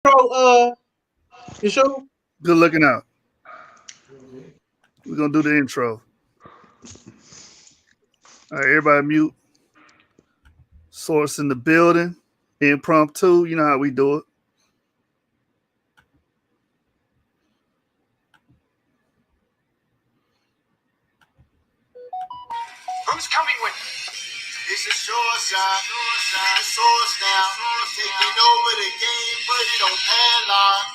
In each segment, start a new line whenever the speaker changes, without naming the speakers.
You sure?
Good looking out. We're gonna do the intro. All right, everybody mute. Source in the building. Impromptu. You know how we do it.
Who's coming with me? It's a short shot. The source now. Taking over the game, but it don't padlock.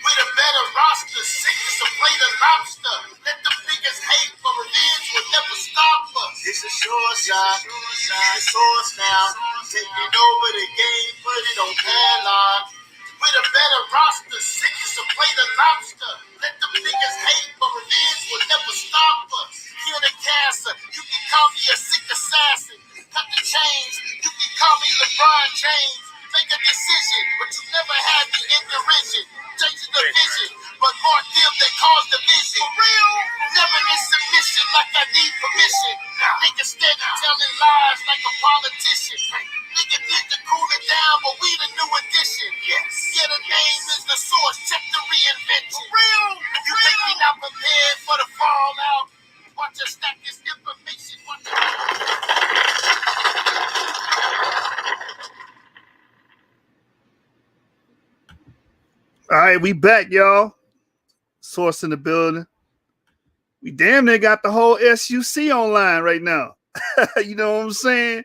With a better roster, sickness to play the lobster. Let the niggas hate, but revenge will never stop us. It's a short shot. The source now. Taking over the game, but it don't padlock. With a better roster, sickness to play the lobster. Let them niggas hate, but revenge will never stop us. Kill the cancer, you can call me a sick assassin. Cut the chains, you can call me LeBron James. Make a decision, but you never had me in derision. Changing the vision, but more them that cause division. For real, never in submission like I need permission. Niggas steady telling lies like a politician. Niggas need to cool it down, but we the new edition. Yes, yeah, the name is the source. Check the reinvention. For real, you think we not prepared for the fallout? Watch us stack this information.
All right, we back, y'all. Source in the building. We damn near got the whole SUC online right now. You know what I'm saying?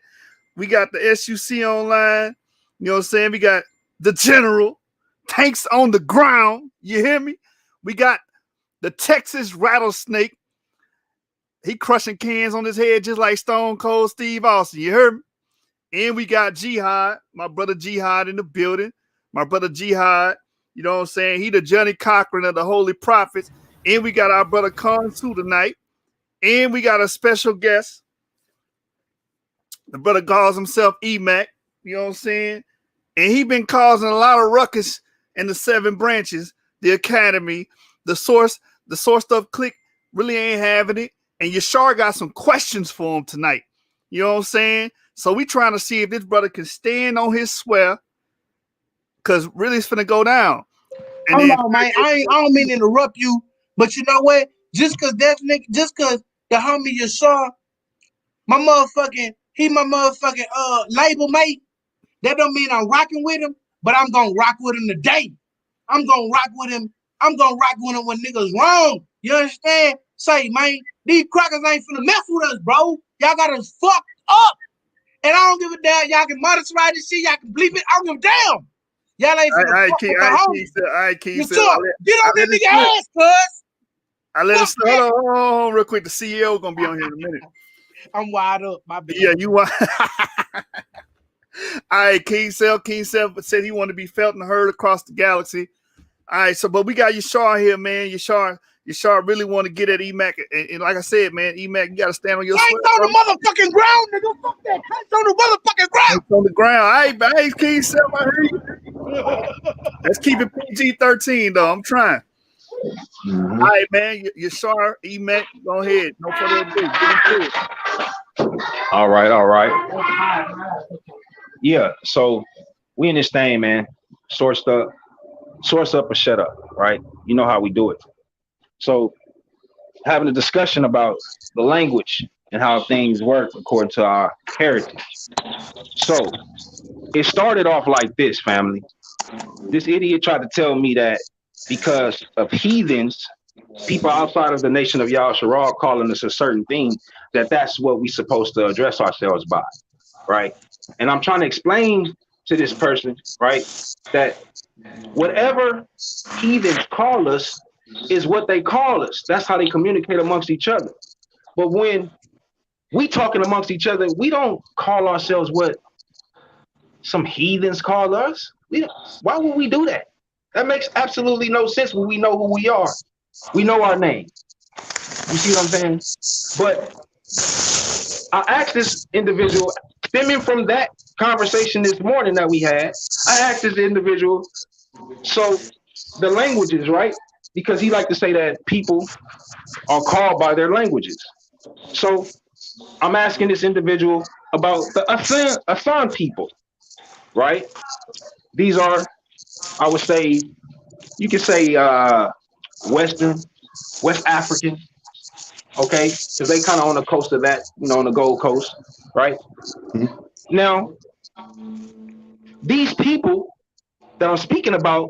We got the SUC online. You know what I'm saying? We got the general, tanks on the ground. You hear me? We got the Texas rattlesnake. He crushing cans on his head just like Stone Cold Steve Austin. You heard me? And we got Jihad, my brother Jihad in the building. My brother Jihad, you know what I'm saying? He the Johnny Cochran of the Holy Prophets. And we got our brother Kansu tonight. And we got a special guest. The brother calls himself EMACC. You know what I'm saying? And he been causing a lot of ruckus in the 7 branches, the academy, the source stuff click really ain't having it. And Yashar got some questions for him tonight. You know what I'm saying? So we trying to see if this brother can stand on his swear. Cause really it's finna go down.
And hold on, man. I don't mean to interrupt you, but you know what? Just cause the homie Yashar, my motherfucking label mate, that don't mean I'm rocking with him, but I'm gonna rock with him today. I'm gonna rock with him when niggas wrong. You understand? Say, man, these crackers ain't finna mess with us, bro. Y'all got us fucked up. And I don't give a damn. Y'all can monitor this shit. Y'all can bleep it. I don't give a damn. Y'all ain't finna fuck with the homie. Get on that nigga ass, cuz.
I let us hold on real quick. The CEO gonna be on here in a minute.
I'm wide up, my bad.
Yeah, you want. All right, King Self said he wanted to be felt and heard across the galaxy. All right, so but we got Yashar here, man. Yashar really want to get at EMACC, and like I said, man, EMACC, you got to stand on your.
Tanks on the motherfucking ground, nigga. Fuck that. Tanks on the motherfucking ground.
Tanks on the ground. All right, King Self, I hear you. Let's keep it PG-13 though. I'm trying. All right, man. Yashar, EMACC, go ahead. No further ado. Get into it.
All right. Yeah, so we in this thing, man. Source up or shut up, right? You know how we do it. So having a discussion about the language and how things work according to our heritage. So it started off like this, family. This idiot tried to tell me that because of heathens, people outside of the nation of Yahshua calling us a certain thing, that's what we supposed to address ourselves by, right? And I'm trying to explain to this person, right, that whatever heathens call us is what they call us. That's how they communicate amongst each other. But when we talking amongst each other, we don't call ourselves what some heathens call us. Why would we do that? That makes absolutely no sense when we know who we are. We know our name. You see what I'm saying? But I asked this individual, stemming from that conversation this morning that we had, I asked this individual, so the languages, right? Because he liked to say that people are called by their languages. So I'm asking this individual about the Asan people, right? These are I would say you could say West African, okay, because they kind of on the coast of that, on the Gold Coast, right? Now, these people that I'm speaking about,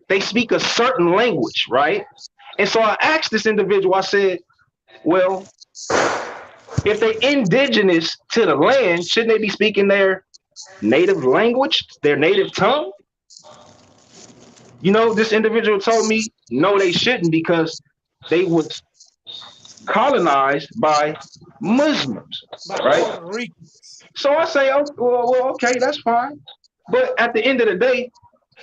they speak a certain language, right? And so I asked this individual, I said, well, if they indigenous to the land, shouldn't they be speaking their native language, their native tongue? This individual told me, no, they shouldn't because they was colonized by Muslims,
By
right?
Puerto Rico.
So I say, oh, well, okay, that's fine. But at the end of the day,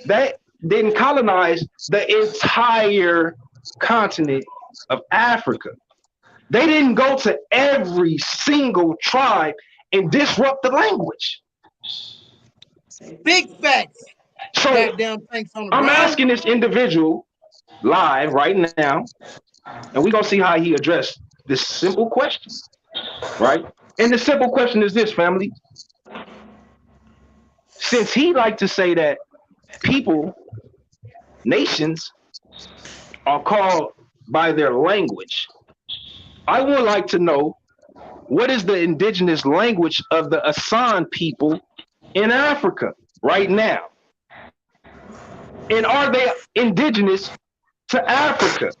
that didn't colonize the entire continent of Africa. They didn't go to every single tribe and disrupt the language.
Big facts.
So
Goddamn thanks on the
I'm
ground.
asking this individual live right now, and we're gonna see how he addressed this simple question, right? And the simple question is this, family. Since he like to say that people, nations, are called by their language, I would like to know, what is the indigenous language of the Asan people in Africa right now? And are they indigenous to Africa?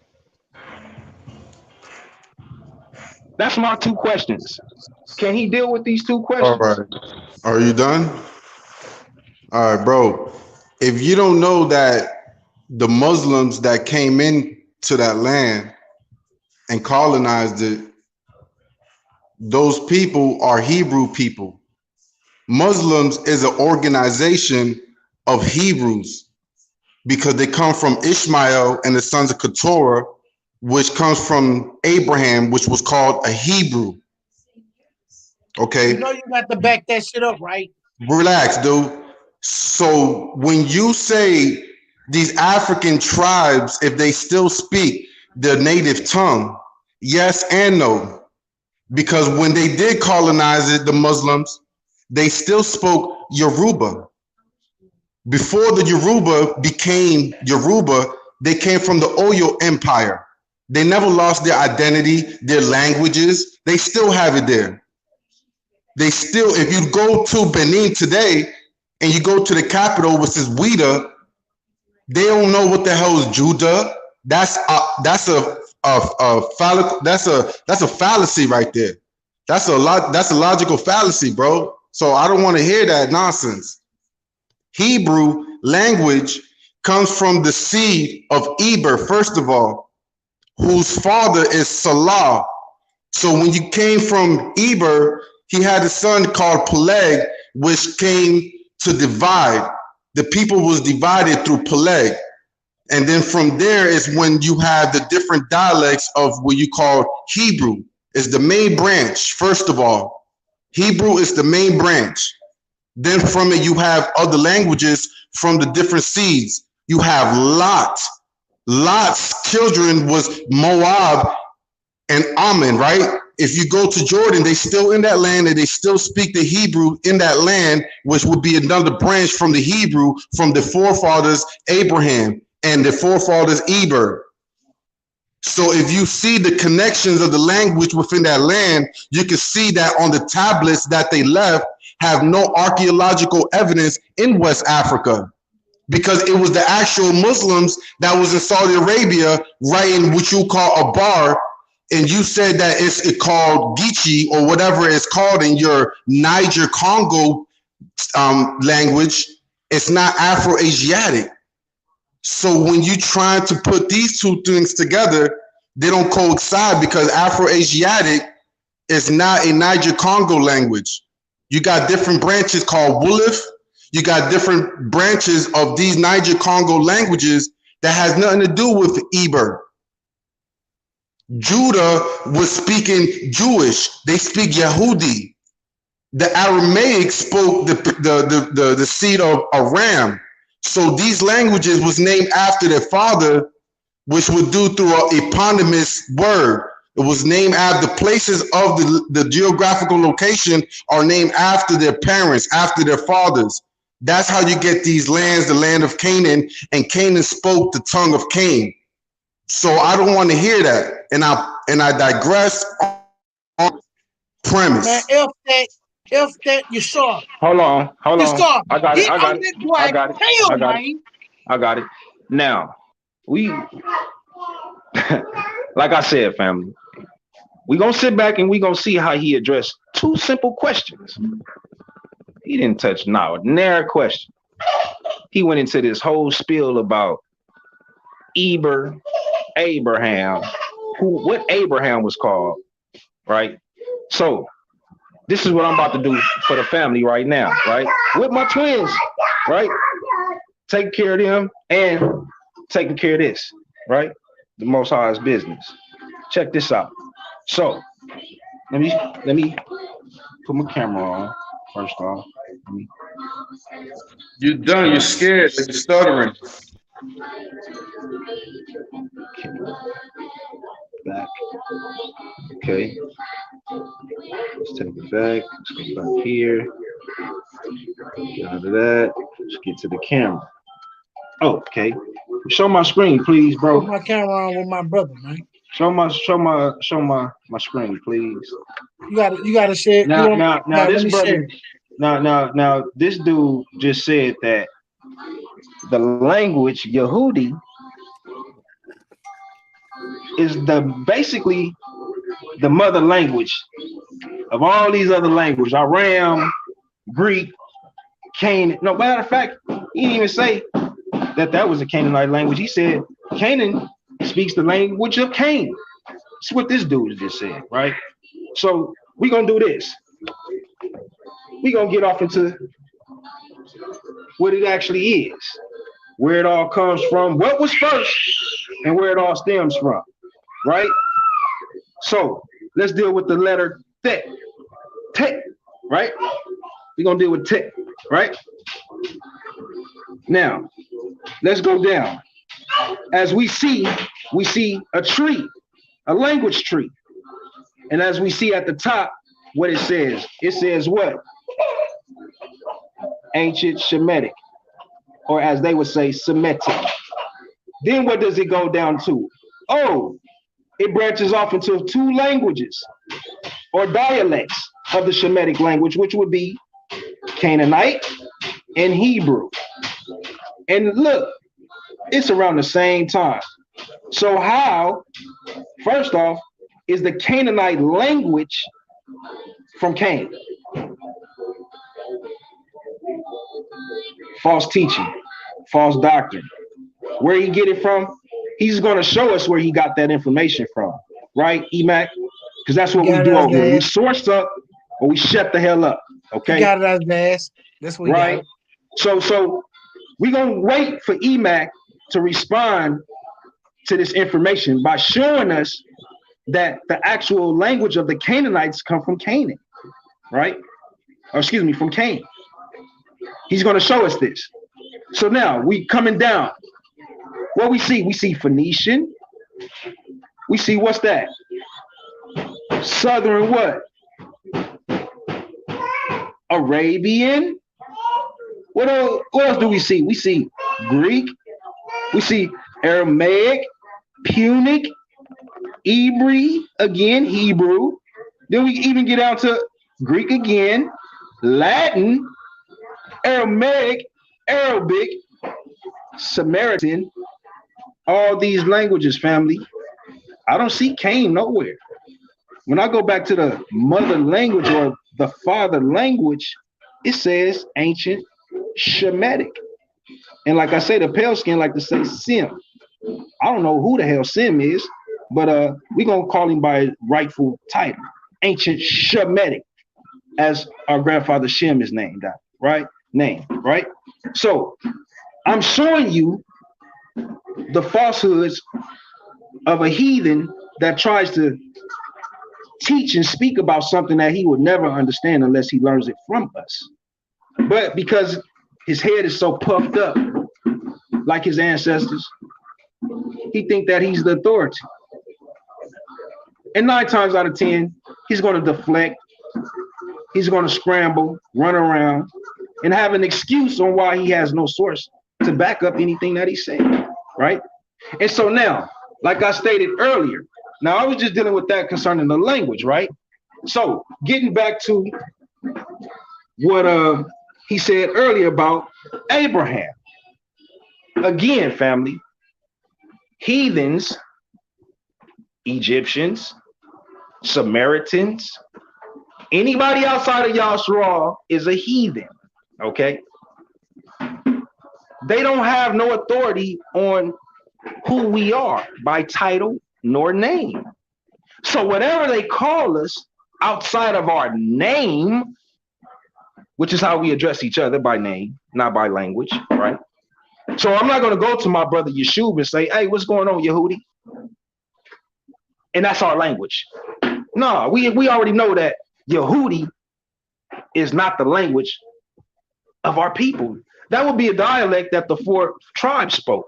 That's my two questions. Can he deal with these two questions?
All right. Are you done? All right, bro. If you don't know that the Muslims that came in to that land and colonized it, those people are Hebrew people. Muslims is an organization of Hebrews because they come from Ishmael and the sons of Keturah, which comes from Abraham, which was called a Hebrew. Okay.
You got to back that shit up, right?
Relax, dude. So when you say these African tribes, if they still speak their native tongue, yes and no. Because when they did colonize it, the Muslims, they still spoke Yoruba. Before the Yoruba became Yoruba, they came from the Oyo Empire. They never lost their identity, their languages. They still have it there. They still, if you go to Benin today and you go to the capital, which is Ouida, they don't know what the hell is Judah. That's a fallacy right there. That's a logical fallacy, bro. So I don't want to hear that nonsense. Hebrew language comes from the seed of Eber, first of all, whose father is Salah. So when you came from Eber, he had a son called Peleg, which came to divide. The people was divided through Peleg. And then from there is when you have the different dialects of what you call Hebrew. It's the main branch, first of all. Hebrew is the main branch. Then from it, you have other languages from the different seeds. You have Lot. Lot's children was Moab and Ammon, right? If you go to Jordan, they still in that land and they still speak the Hebrew in that land, which would be another branch from the Hebrew from the forefathers Abraham and the forefathers Eber. So if you see the connections of the language within that land, you can see that on the tablets that they left have no archaeological evidence in West Africa, because it was the actual Muslims that was in Saudi Arabia writing what you call a bar, and you said that it's called Geechee or whatever it's called in your Niger Congo language. It's not Afro-Asiatic. So when you try to put these two things together, they don't coincide, because Afro-Asiatic is not a Niger Congo language. You got different branches called Wolof. You got different branches of these Niger Congo languages that has nothing to do with Eber. Judah was speaking Jewish. They speak Yehudi. The Aramaic spoke the seed of Aram. So these languages was named after their father, which would do through an eponymous word. It was named after places of the geographical location are named after their parents, after their fathers. That's how you get these lands, the land of Canaan, and Canaan spoke the tongue of Cain. So I don't want to hear that, and I digress on premise.
Man, F that, you saw.
Hold on, hold
You
on.
saw.
I got it.
Get
I got
on
it.
that boy
I got it.
tail,
I got it.
man.
I got it. Now, we, like I said, family, we gonna sit back and we gonna see how he addressed two simple questions. He didn't touch not a nary question. He went into this whole spiel about Abraham, what Abraham was called, right? So this is what I'm about to do for the family right now, right? With my twins, right? Taking care of them and taking care of this, right? The Most High's business. Check this out. So let me put my camera on first off.
You're done. You're scared. You're stuttering.
Back. Okay. Let's take it back. Let's go back here. Get out of that. Let's get to the camera. Oh, okay. Show my screen, please, bro.
Put my camera on with my brother, man.
Show my screen, please.
You gotta share.
Now this
let me
brother.
share.
Now this dude just said that the language Yehudi is basically the mother language of all these other languages: Aram, Greek, Canaan. No, matter of fact, he didn't even say that was a Canaanite language. He said Canaan speaks the language of Cain. That's what this dude just said, right? So we're gonna do this. We're gonna get off into what it actually is, where it all comes from, what was first, and where it all stems from, right? So let's deal with the letter Tet. Tet, right? We're gonna deal with Tet, right? Now, let's go down. As we see a tree, a language tree. And as we see at the top, what it says what? Ancient Shemitic, or as they would say, Semitic. Then what does it go down to? Oh, it branches off into two languages or dialects of the Shemitic language, which would be Canaanite and Hebrew. And look, it's around the same time. So how, first off, is the Canaanite language from Cain? False teaching, false doctrine. Where he get it from? He's going to show us where he got that information from, right, EMACC? Because that's what we do over here. We source up or we shut the hell up. Okay.
You got it as gas. That's what
right. So we're gonna wait for EMACC to respond to this information by showing us that the actual language of the Canaanites come from Canaan, right? Or excuse me, from Cain. He's going to show us this. So now we coming down. What we see Phoenician. We see what's that? Southern what? Arabian. What else do we see? We see Greek. We see Aramaic, Punic, Hebrew again, Hebrew. Then we even get down to Greek again, Latin, Aramaic, Arabic, Samaritan, all these languages, family. I don't see Cain nowhere. When I go back to the mother language or the father language, it says ancient Shemitic. And like I say, the pale skin like to say Sim. I don't know who the hell Sim is, but we're going to call him by his rightful title, ancient Shemitic, as our grandfather Shem is named, right? Right? So I'm showing you the falsehoods of a heathen that tries to teach and speak about something that he would never understand unless he learns it from us. But because his head is so puffed up, like his ancestors, he think that he's the authority. And 9 times out of 10, he's going to deflect. He's going to scramble, run around, and have an excuse on why he has no source to back up anything that he said, right? And so now, like I stated earlier, now I was just dealing with that concerning the language, right? So getting back to what he said earlier about Abraham. Again, family, heathens, Egyptians, Samaritans, anybody outside of Yahshua is a heathen, okay? They don't have no authority on who we are by title nor name. So whatever they call us outside of our name, which is how we address each other, by name, not by language, right? So I'm not going to go to my brother Yeshua and say, hey, what's going on, Yehudi? And that's our language. No, we already know that Yehudi is not the language of our people. That would be a dialect that the 4 tribes spoke.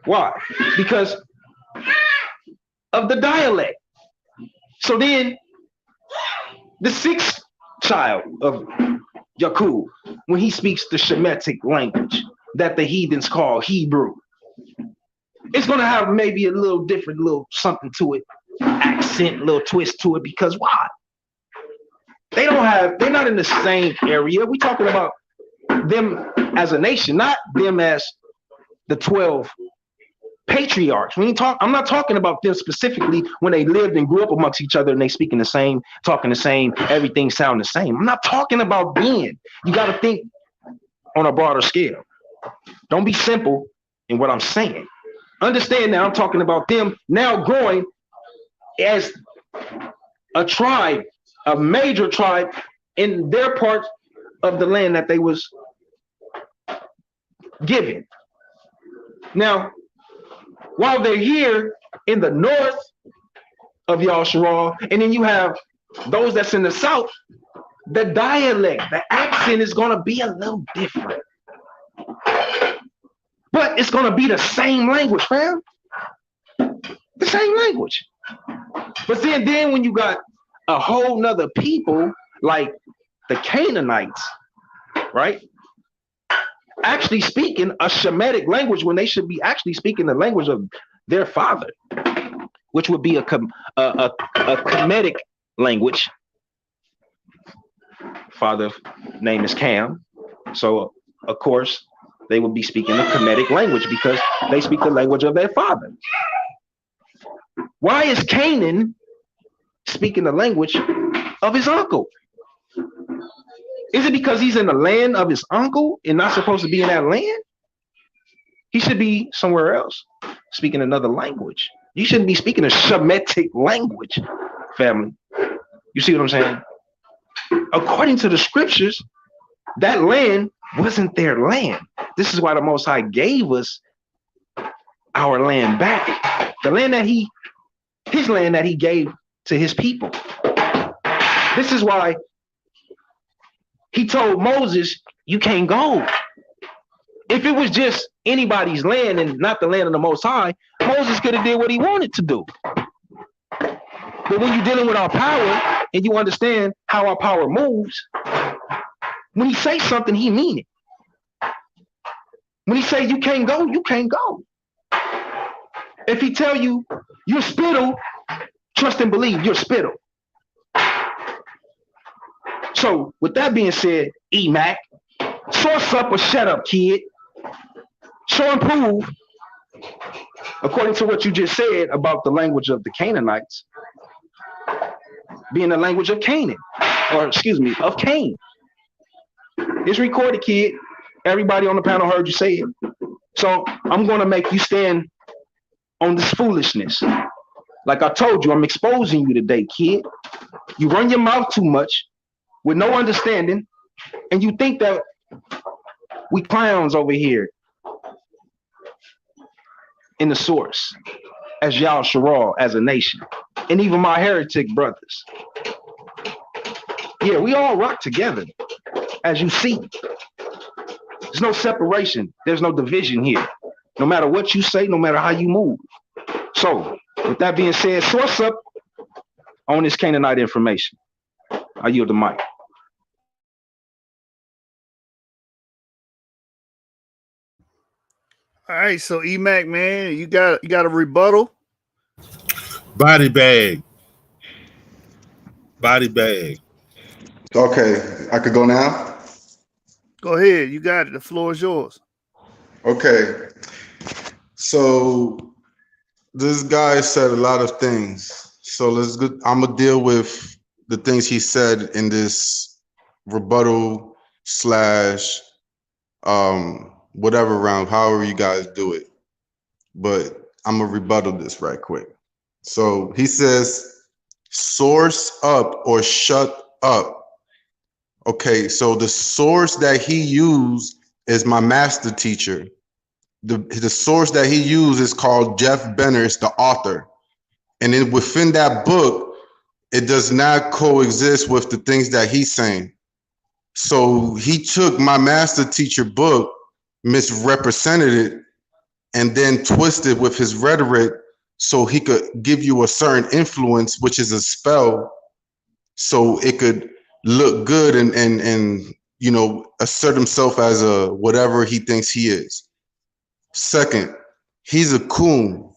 Why? Because of the dialect. So then the 6th child of Yakub, when he speaks the Shemitic language that the heathens call Hebrew, it's going to have maybe a little different, little something to it, accent, little twist to it, because why? They're not in the same area. We're talking about them as a nation, not them as the 12 patriarchs. I'm not talking about them specifically when they lived and grew up amongst each other and they speaking the same, talking the same, everything sound the same. I'm not talking about then. You got to think on a broader scale. Don't be simple in what I'm saying. Understand that I'm talking about them now growing as a tribe, a major tribe in their part of the land that they was given. Now, while they're here in the north of Yahshua, and then you have those that's in the south, the dialect, the accent is going to be a little different. But it's going to be the same language, fam. The same language. But then when you got a whole nother people like the Canaanites, right? Actually speaking a Shemitic language when they should be actually speaking the language of their father, which would be a Kemetic language. Father's name is Cam. So, of course, they would be speaking the Kemetic language because they speak the language of their father. Why is Canaan speaking the language of his uncle? Is it because he's in the land of his uncle and not supposed to be in that land? He should be somewhere else speaking another language. You shouldn't be speaking a Shemitic language, family. You see what I'm saying? According to the scriptures, that land wasn't their land. This is why the Most High gave us our land back. The land that his land that he gave to his people. This is why he told Moses, you can't go. If it was just anybody's land and not the land of the Most High, Moses could have did what he wanted to do. But when you're dealing with our power and you understand how our power moves, when he say something, he mean it. When he say you can't go, you can't go. If he tell you you're spittle, trust and believe you're spittle. So with that being said, EMACC, source up or shut up, kid. Show and prove, according to what you just said about the language of the Canaanites, being the language of Canaan, or excuse me, of Cain. It's recorded, kid. Everybody on the panel heard you say it. So I'm going to make you stand on this foolishness. Like I told you, I'm exposing you today, kid. You run your mouth too much with no understanding, and you think that we clowns over here in the source as Yahshua, as a nation, and even my heretic brothers. Yeah, we all rock together, as you see. There's no separation. There's no division here. No matter what you say, no matter how you move. So, with that being said, source up on this Canaanite information. I yield the mic.
All right, so EMACC, man, you got a rebuttal?
Body bag. Body bag.
Okay, I could go now.
Go ahead, you got it. The floor is yours.
Okay, so this guy said a lot of things. So I'm gonna deal with the things he said in this rebuttal slash whatever round, however you guys do it. But I'm gonna rebuttal this right quick. So he says, source up or shut up. Okay, so the source that he used is my master teacher. The source that he used is called Jeff Benner. It's the author. And then within that book, it does not coexist with the things that he's saying. So he took my master teacher book, misrepresented it, and then twisted with his rhetoric so he could give you a certain influence, which is a spell, so it could look good and you know, assert himself as a whatever he thinks he is. Second, he's a coon.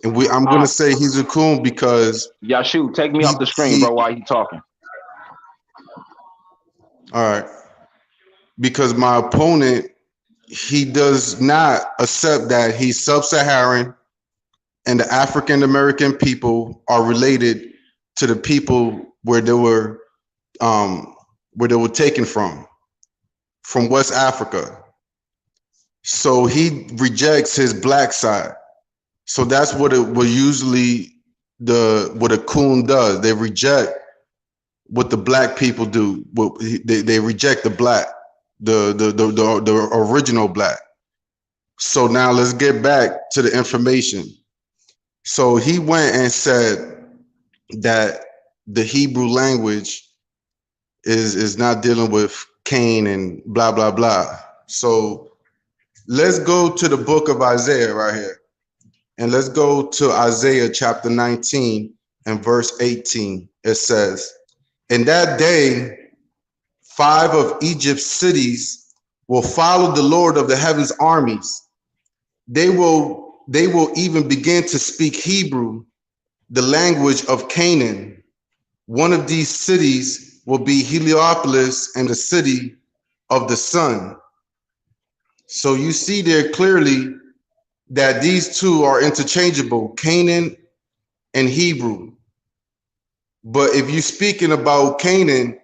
And I'm gonna say he's a coon because
Yashu, take me off the screen, bro, while he talking.
All right. Because my opponent, he does not accept that he's sub-Saharan and the African American people are related to the people where they were taken from West Africa. So he rejects his black side. So that's what it was usually what a coon does. They reject what the black people do. They reject the black, the original black. So now let's get back to the information. So he went and said that the Hebrew language is not dealing with Cain and blah, blah, blah. So let's go to the book of Isaiah right here. And let's go to Isaiah chapter 19 and verse 18. It says, in that day, 5 of Egypt's cities will follow the Lord of the heavens armies. They will even begin to speak Hebrew, the language of Canaan. One of these cities will be Heliopolis and the city of the sun. So you see there clearly that these two are interchangeable, Canaan and Hebrew. But if you're speaking about Canaan,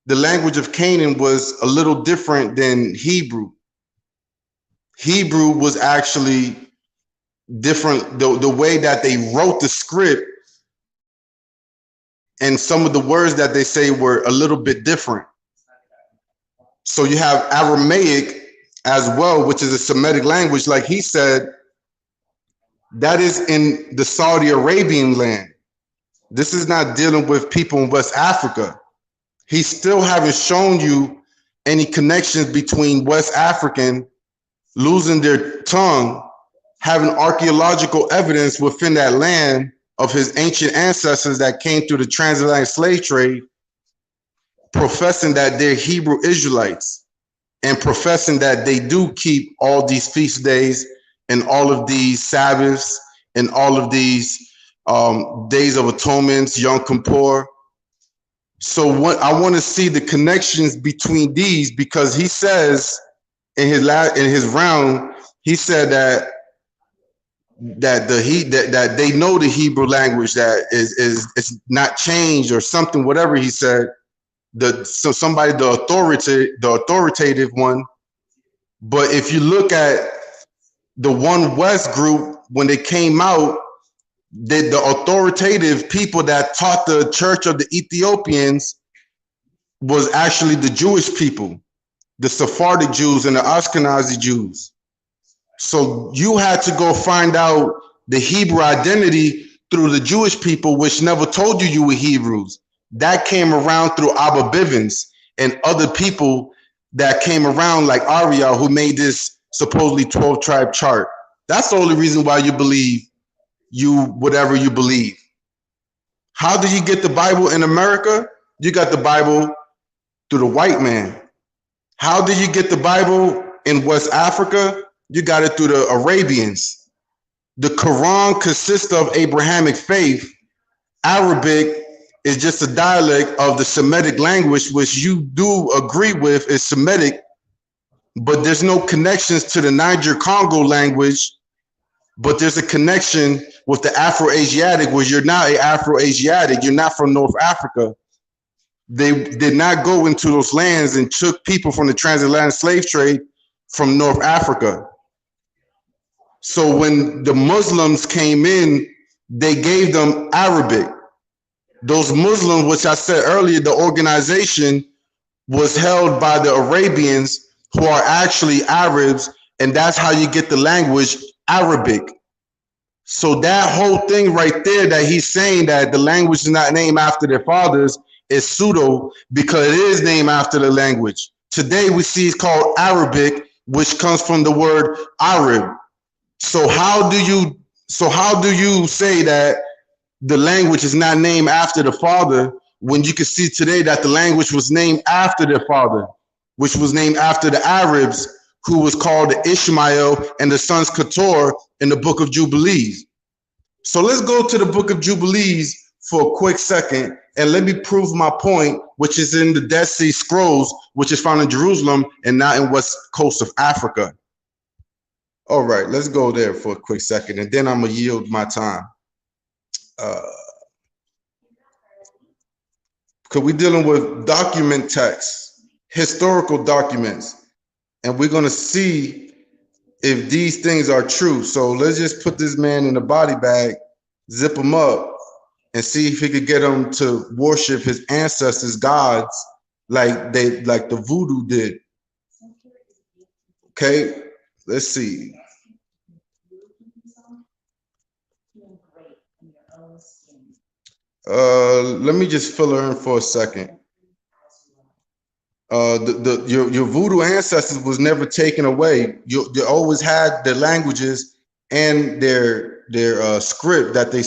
the language of Canaan was a little different than Hebrew. Hebrew was actually different, the way that they wrote the script, and some of the words that they say were a little bit different. So you have Aramaic as well, which is a Semitic language, like he said, that is in the Saudi Arabian land. This is not dealing with people in West Africa. He still haven't shown you any connections between West African losing their tongue, having archaeological evidence within that land of his ancient ancestors that came through the transatlantic slave trade, professing that they're Hebrew Israelites and professing that they do keep all these feast days and all of these Sabbaths and all of these days of atonements, Yom Kippur. So what I want to see the connections between these, because he says in his round, he said that they know the Hebrew language, that is not changed or something, whatever he said. The authoritative one. But if you look at the One West group, when they came out, the authoritative people that taught the Church of the Ethiopians was actually the Jewish people, the Sephardic Jews and the Ashkenazi Jews. So you had to go find out the Hebrew identity through the Jewish people, which never told you were Hebrews. That came around through Abba Bivens and other people that came around, like Ariel, who made this supposedly 12 tribe chart. That's the only reason why you believe whatever you believe. How do you get the Bible in America? You got the Bible through the white man. How did you get the Bible in West Africa? You got it through the Arabians. The Quran consists of Abrahamic faith. Arabic is just a dialect of the Semitic language, which you do agree with is Semitic, but there's no connections to the Niger-Congo language, but there's a connection with the Afro-Asiatic, where you're not an Afro-Asiatic, you're not from North Africa. They did not go into those lands and took people from the transatlantic slave trade from North Africa. So when the Muslims came in, they gave them Arabic. Those Muslims, which I said earlier, the organization was held by the Arabians, who are actually Arabs, and that's how you get the language Arabic. So that whole thing right there, that he's saying that the language is not named after their fathers, is pseudo, because it is named after the language. Today we see it's called Arabic, which comes from the word Arab. So how do you say that the language is not named after the father, when you can see today that the language was named after their father, which was named after the Arabs, who was called the Ishmael and the sons Keturah in the book of Jubilees. So let's go to the book of Jubilees for a quick second, and let me prove my point, which is in the Dead Sea Scrolls, which is found in Jerusalem and not in west coast of Africa. All right, let's go there for a quick second, and then I'm gonna yield my time. Because we're dealing with document text, historical documents, and we're gonna see if these things are true. So let's just put this man in a body bag, zip him up, and see if he could get him to worship his ancestors' gods like the voodoo did. Okay, let's see. Let me just fill her in for a second. Your voodoo ancestors was never taken away. You always had their languages and their script that they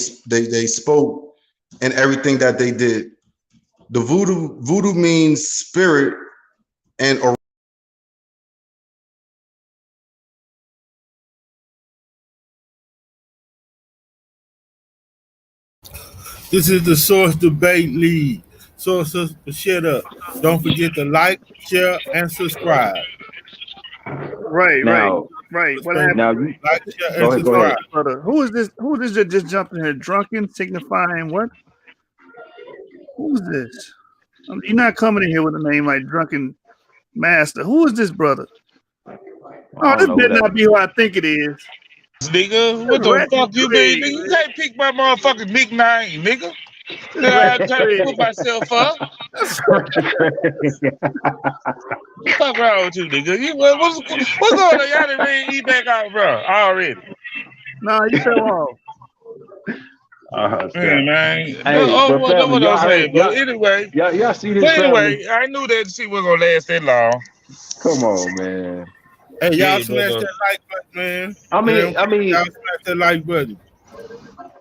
spoke and everything that they did. The voodoo means spirit, and
This is the Source Debate League. Sources, shut up. Don't forget to like, share, and subscribe.
Right. What happened?
Now you
Like, share,
go
and
ahead.
subscribe.
Brother, who is this? Who is this that just jumped in here? Drunken, signifying what? Who's this? You're not coming in here with a name like Drunken Master. Who is this brother? Oh, this better not be who I think it is.
Nigga, what the fuck you mean? Nigga, you can't pick my motherfucking nickname, nigga. I try to put myself up. Fuck wrong with you, nigga? What's going on? Y'all done read EMACC out, bro, already.
No, you fell off.
Man.
Hey,
what I'm saying, but anyway.
Y'all see this?
But anyway, I knew that shit wasn't gonna last that long.
Come on, man.
Hey, y'all smash that like button, man.
I mean,
y'all smash that like button.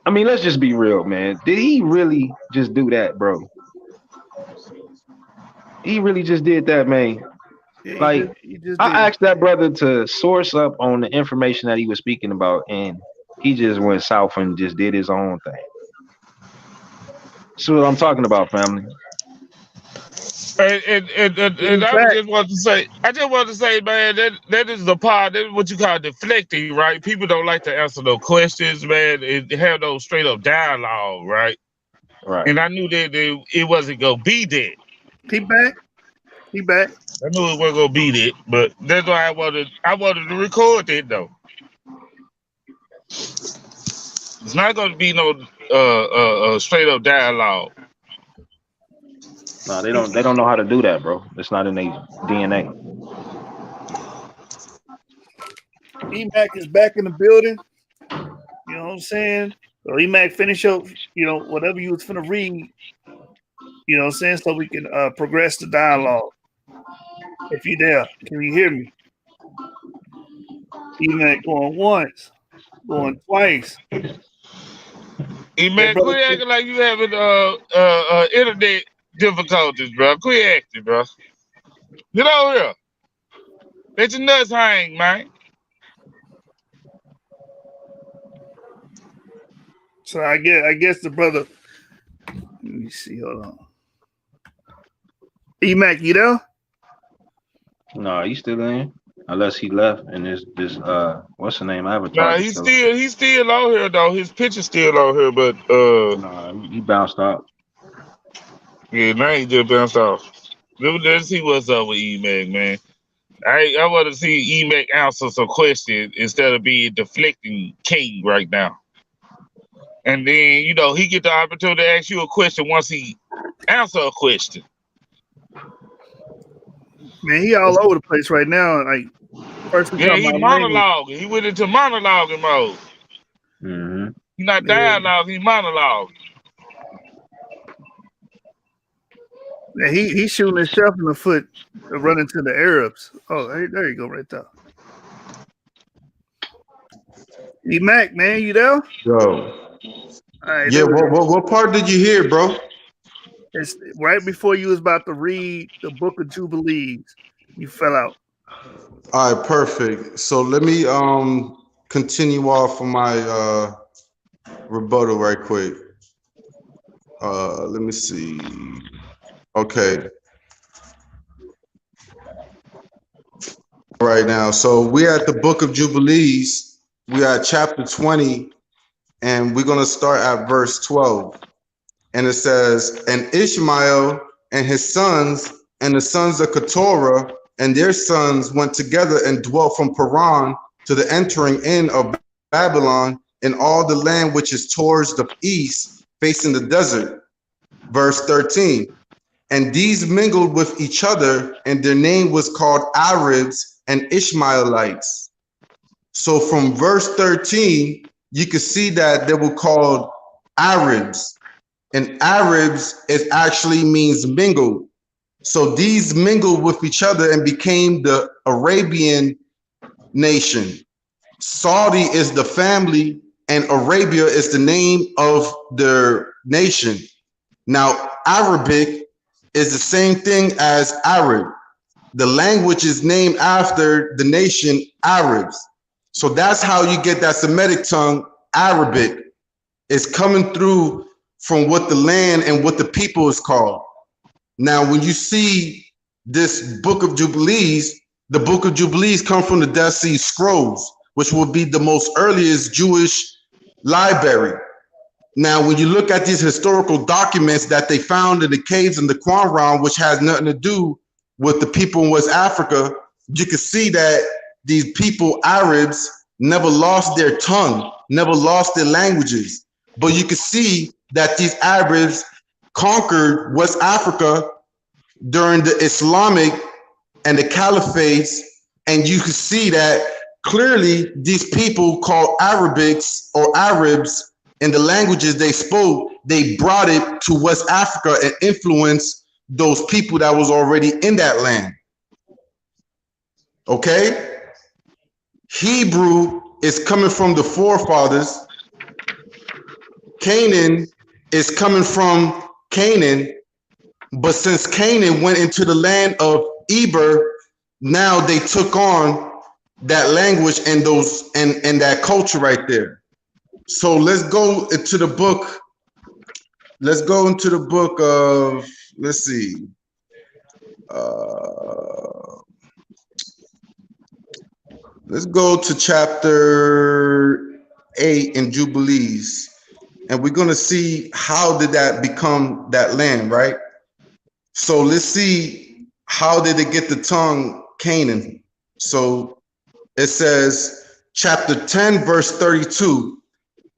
I mean, let's just be real, man. Did he really just do that, bro? He really just did that, man.
Yeah,
Like, I asked that brother to source up on the information that he was speaking about, and he just went south and just did his own thing. That's what I'm talking about, family.
And I just want to say, man, that is the part, that is what you call deflecting, right? People don't like to answer no questions, man, and have no straight up dialogue, right?
Right.
And I knew that it wasn't gonna be that.
He back.
I knew it wasn't gonna be that, but that's why I wanted to record that though. It's not gonna be no straight up dialogue.
No, they don't know how to do that, bro. It's not in their DNA.
EMACC is back in the building. You know what I'm saying? So EMACC, finish up, whatever you was finna read. You know what I'm saying? So we can progress the dialogue. If you there, can you hear me? EMACC going once, going twice.
EMACC, quit acting like you having internet difficulties, bro. Quit acting, bro. Get over here. Let your nuts hang, man.
So I guess the brother. Let me see. Hold on. EMACC, you there?
No, he's still in. Unless he left and this what's the name? Avatar.
Nah, he's still on here though. His picture's still on here, but
Nah, he bounced out.
yeah, now he just bounced off. Let's see what's up with EMACC, man. I want to see EMACC answer some questions instead of being deflecting king right now. And then, you know, he get the opportunity to ask you a question once he answer a question.
Man, he all over the place right now. Like, first we
Yeah, he
talking about
monologuing. He went into monologuing mode.
Mm-hmm.
He's not dialogue, he monologue.
Yeah, he's shooting himself in the foot to run into the Arabs. Oh, there you go, right there. EMACC, man, you there?
Yo.
All right,
Yeah, what part did you hear, bro?
It's right before you was about to read the Book of Jubilees. You fell out.
All right, perfect. So let me continue off on my rebuttal right quick. Let me see. Okay. Right now, so we're at the Book of Jubilees. We are at chapter 20, and we're going to start at verse 12. And it says, and Ishmael and his sons and the sons of Keturah and their sons went together and dwelt from Paran to the entering in of Babylon in all the land which is towards the east, facing the desert. Verse 13. And these mingled with each other, and their name was called Arabs and Ishmaelites. So from verse 13, you can see that they were called Arabs. And Arabs, it actually means mingled. So these mingled with each other and became the Arabian nation. Saudi is the family, and Arabia is the name of their nation. Now, Arabic is the same thing as Arab. The language is named after the nation Arabs. So that's how you get that Semitic tongue, Arabic. It's coming through from what the land and what the people is called. Now, when you see this Book of Jubilees, the Book of Jubilees come from the Dead Sea Scrolls, which will be the most earliest Jewish library. Now, when you look at these historical documents that they found in the caves in the Qumran, which has nothing to do with the people in West Africa, you can see that these people, Arabs, never lost their tongue, never lost their languages. But you can see that these Arabs conquered West Africa during the Islamic and the Caliphates, and you can see that clearly these people called Arabics or Arabs, in the languages they spoke, they brought it to West Africa and influenced those people that was already in that land. Okay? Hebrew is coming from the forefathers. Canaan is coming from Canaan. But since Canaan went into the land of Eber, now they took on that language and those and that culture right there. So let's go into the book. Let's go into the book of, let's see. Let's go to chapter 8 in Jubilees. And we're going to see how did that become that land, right? So let's see, how did it get the tongue Canaan? So it says, chapter 10, verse 32.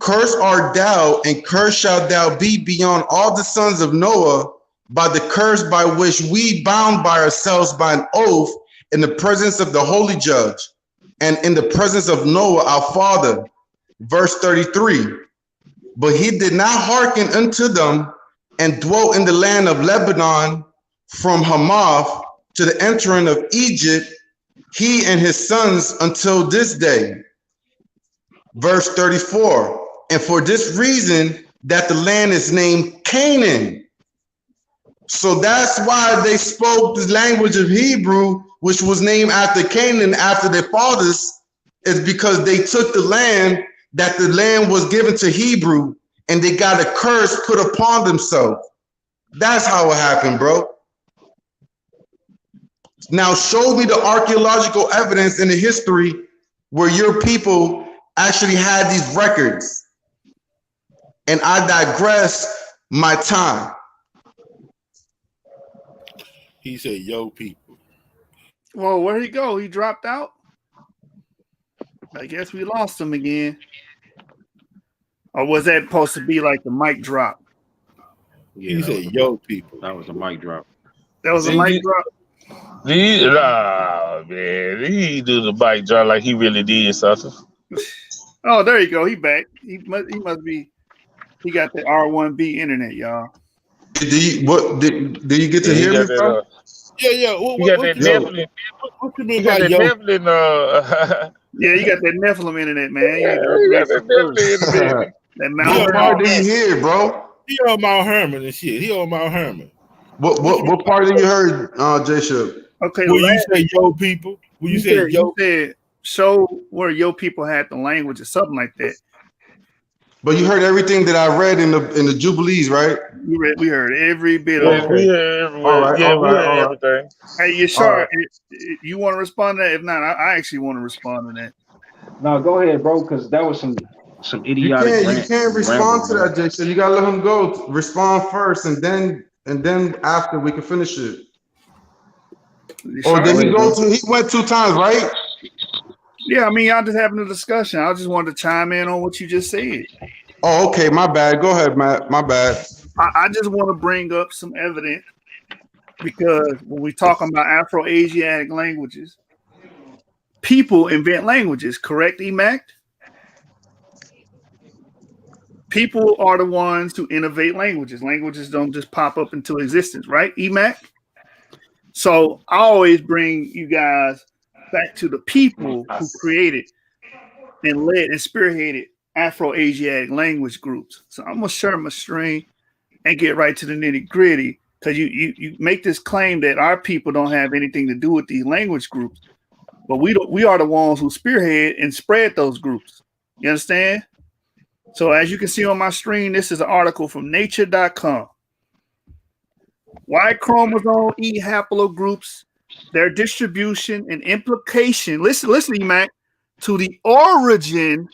Cursed art thou, and cursed shalt thou be beyond all the sons of Noah by the curse by which we bound by ourselves by an oath in the presence of the holy judge and in the presence of Noah our father. Verse 33. But he did not hearken unto them and dwelt in the land of Lebanon from Hamath to the entering of Egypt, he and his sons until this day. Verse 34. And for this reason that the land is named Canaan. So that's why they spoke the language of Hebrew, which was named after Canaan, after their fathers, is because they took the land that the land was given to Hebrew, and they got a curse put upon themselves. That's how it happened, bro. Now show me the archaeological evidence in the history where your people actually had these records. And I digress my time.
He said, yo, people.
Well, where'd he go? He dropped out? I guess we lost him again. Or was that supposed to be like the mic drop?
Yeah, he said, yo, people.
That was a mic drop.
That was a mic drop?
Nah, man. He do the mic drop like he really did something.
Oh, there you go. He back. He must be. He got the R1B internet, y'all.
Did you get to hear me, bro?
Yeah.
What you mean by yo?
Yeah, you got that Nephilim internet, man.
You got that Nephilim internet.
That
What part do you hear, bro?
He on Mount Herman and shit. He on Mount Herman.
What part did you heard, J-Ship?
Okay,
when you say yo people, when you say yo,
said show where yo people had the language or something like that.
But you heard everything that I read in the Jubilees, right?
We heard every bit of it.
We heard everything.
Hey, Yashar, you want to respond to that? If not, I actually want to respond to that.
No, go ahead, bro, because that was some idiotic.
You can't respond to that, J-Ship. You gotta let him go. Respond first, and then after we can finish it. He went 2 times, right?
Yeah, I mean, y'all just having a discussion. I just wanted to chime in on what you just said.
Oh, okay, my bad. Go ahead, Matt. My bad.
I just want to bring up some evidence because when we talk about Afro-Asiatic languages, people invent languages, correct, EMACC? People are the ones who innovate languages. Languages don't just pop up into existence, right, EMACC? So I always bring you guys back to the people who created and led and spearheaded Afro-Asiatic language groups. So I'm gonna share my screen and get right to the nitty-gritty, because you make this claim that our people don't have anything to do with these language groups, but we are the ones who spearhead and spread those groups. You understand? So as you can see on my screen, this is an article from nature.com. Y chromosome E haplogroups, their distribution and implication, listen, EMACC, to the origin